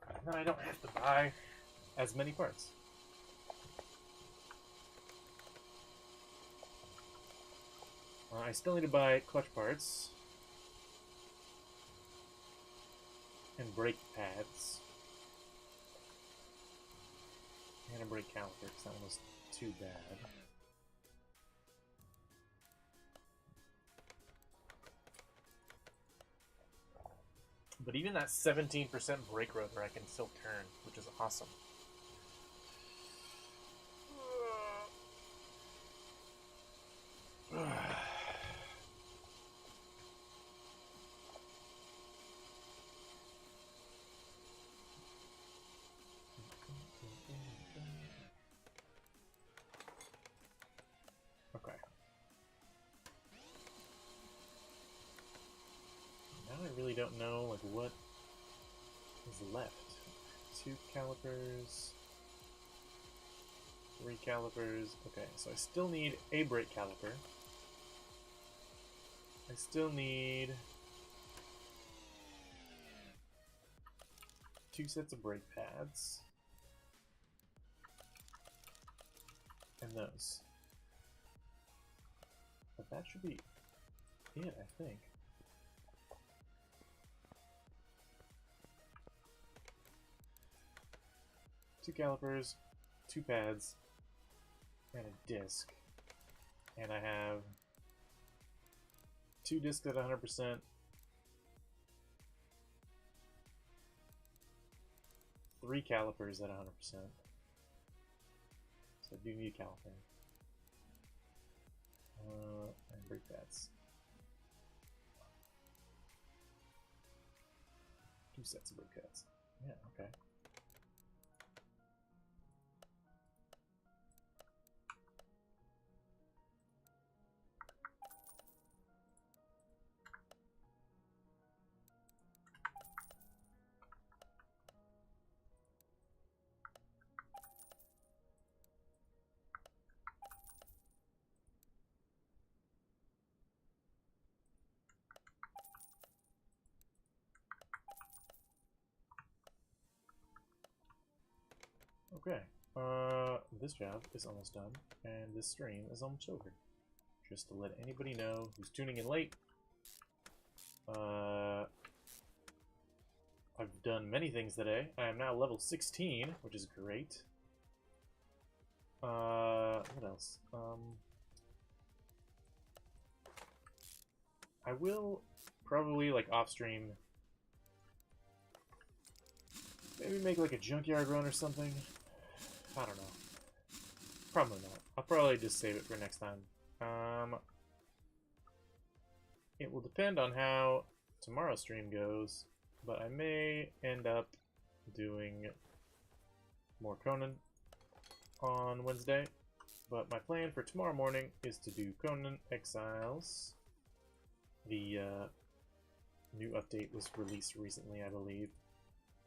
A: And then I don't have to buy as many parts. I still need to buy clutch parts and brake pads and a brake caliper because that one was too bad. But even that 17% brake rotor I can still turn, which is awesome. Okay. Now I really don't know like what is left. 2 calipers, 3 calipers. Okay, so I still need a brake caliper. I still need 2 sets of brake pads. And those. But that should be it, I think. Two calipers, 2 pads, and a disc. And I have 2 discs at 100%, 3 calipers at 100%. So I do need a caliper. And brake pads. sets of bobcats. Yeah, okay. Okay, this job is almost done, and this stream is almost over. Just to let anybody know who's tuning in late, I've done many things today. I am now level 16, which is great. What else? I will probably, like, off-stream, maybe make, like, a junkyard run or something. I don't know. Probably not. I'll probably just save it for next time. It will depend on how tomorrow's stream goes, but I may end up doing more Conan on Wednesday. But my plan for tomorrow morning is to do Conan Exiles. The new update was released recently, I believe,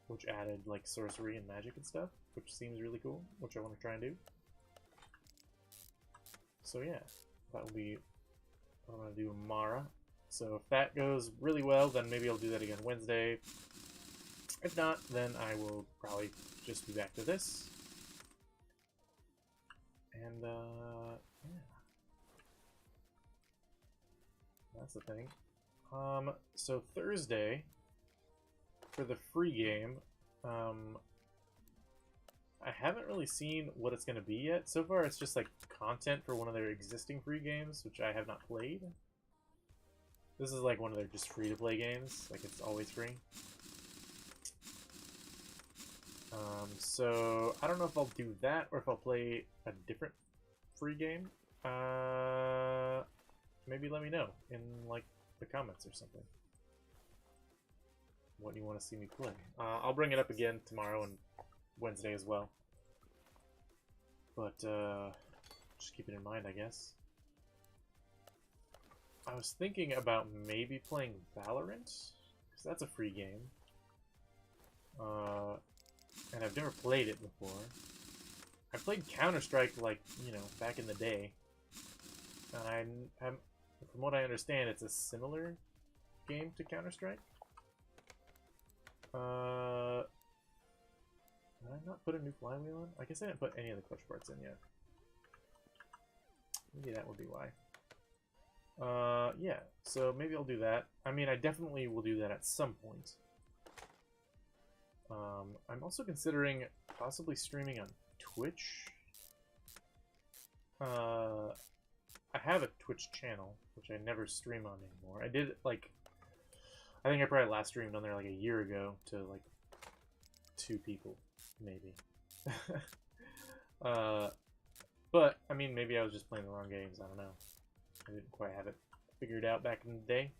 A: which added like sorcery and magic and stuff, which seems really cool, which I want to try and do. So yeah, that will be what I'm going to do tomorrow. So if that goes really well, then maybe I'll do that again Wednesday. If not, then I will probably just be back to this. And yeah. That's the thing. So Thursday, for the free game, I haven't really seen what it's going to be yet. So far, it's just like content for one of their existing free games, which I have not played. This is like one of their just free-to-play games. Like, it's always free. So I don't know if I'll do that or if I'll play a different free game. Maybe let me know in, like, the comments or something what you want to see me play. I'll bring it up again tomorrow and Wednesday as well. But, just keep it in mind, I guess. I was thinking about maybe playing Valorant, because that's a free game. And I've never played it before. I played Counter-Strike, like, you know, back in the day. And from what I understand, it's a similar game to Counter-Strike. Did I not put a new flywheel on? I guess I didn't put any of the clutch parts in yet. Maybe that would be why. Yeah, so maybe I'll do that. I mean, I definitely will do that at some point. I'm also considering possibly streaming on Twitch. I have a Twitch channel, which I never stream on anymore. I did, like, I think I probably last streamed on there like a year ago to, like, 2 people, maybe. But, I mean, maybe I was just playing the wrong games, I don't know. I didn't quite have it figured out back in the day.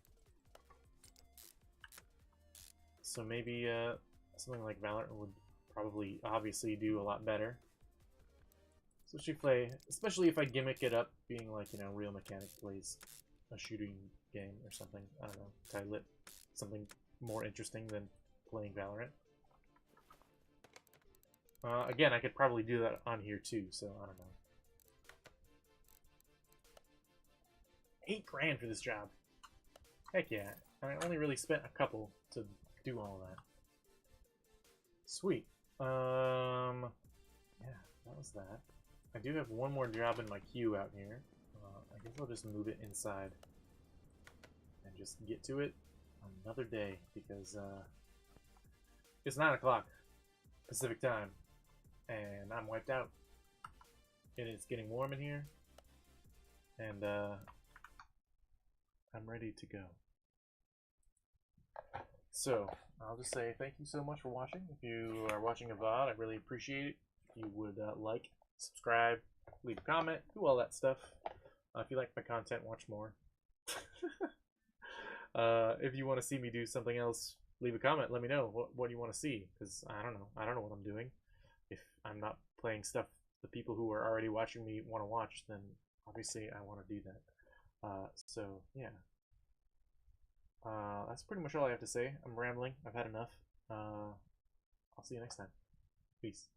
A: So maybe, something like Valorant would probably, obviously, do a lot better. Especially if I gimmick it up being like, you know, Real Mechanic plays a shooting game or something. I don't know. Title it something more interesting than playing Valorant. Again, I could probably do that on here too, so I don't know. $8 grand for this job. Heck yeah. I only really spent a couple to do all that. Sweet. Yeah, that was that. I do have one more job in my queue out here. I guess I'll just move it inside and just get to it another day because it's 9 o'clock Pacific time and I'm wiped out. And it's getting warm in here and I'm ready to go. So, I'll just say thank you so much for watching. If you are watching a VOD, I really appreciate it. If you would like, subscribe, leave a comment, do all that stuff. If you like my content, watch more. If you want to see me do something else, leave a comment. Let me know what you want to see, because I don't know. I don't know what I'm doing. If I'm not playing stuff the people who are already watching me want to watch, then obviously I want to do that. So yeah, that's pretty much all I have to say. I'm rambling. I've had enough. I'll see you next time. Peace.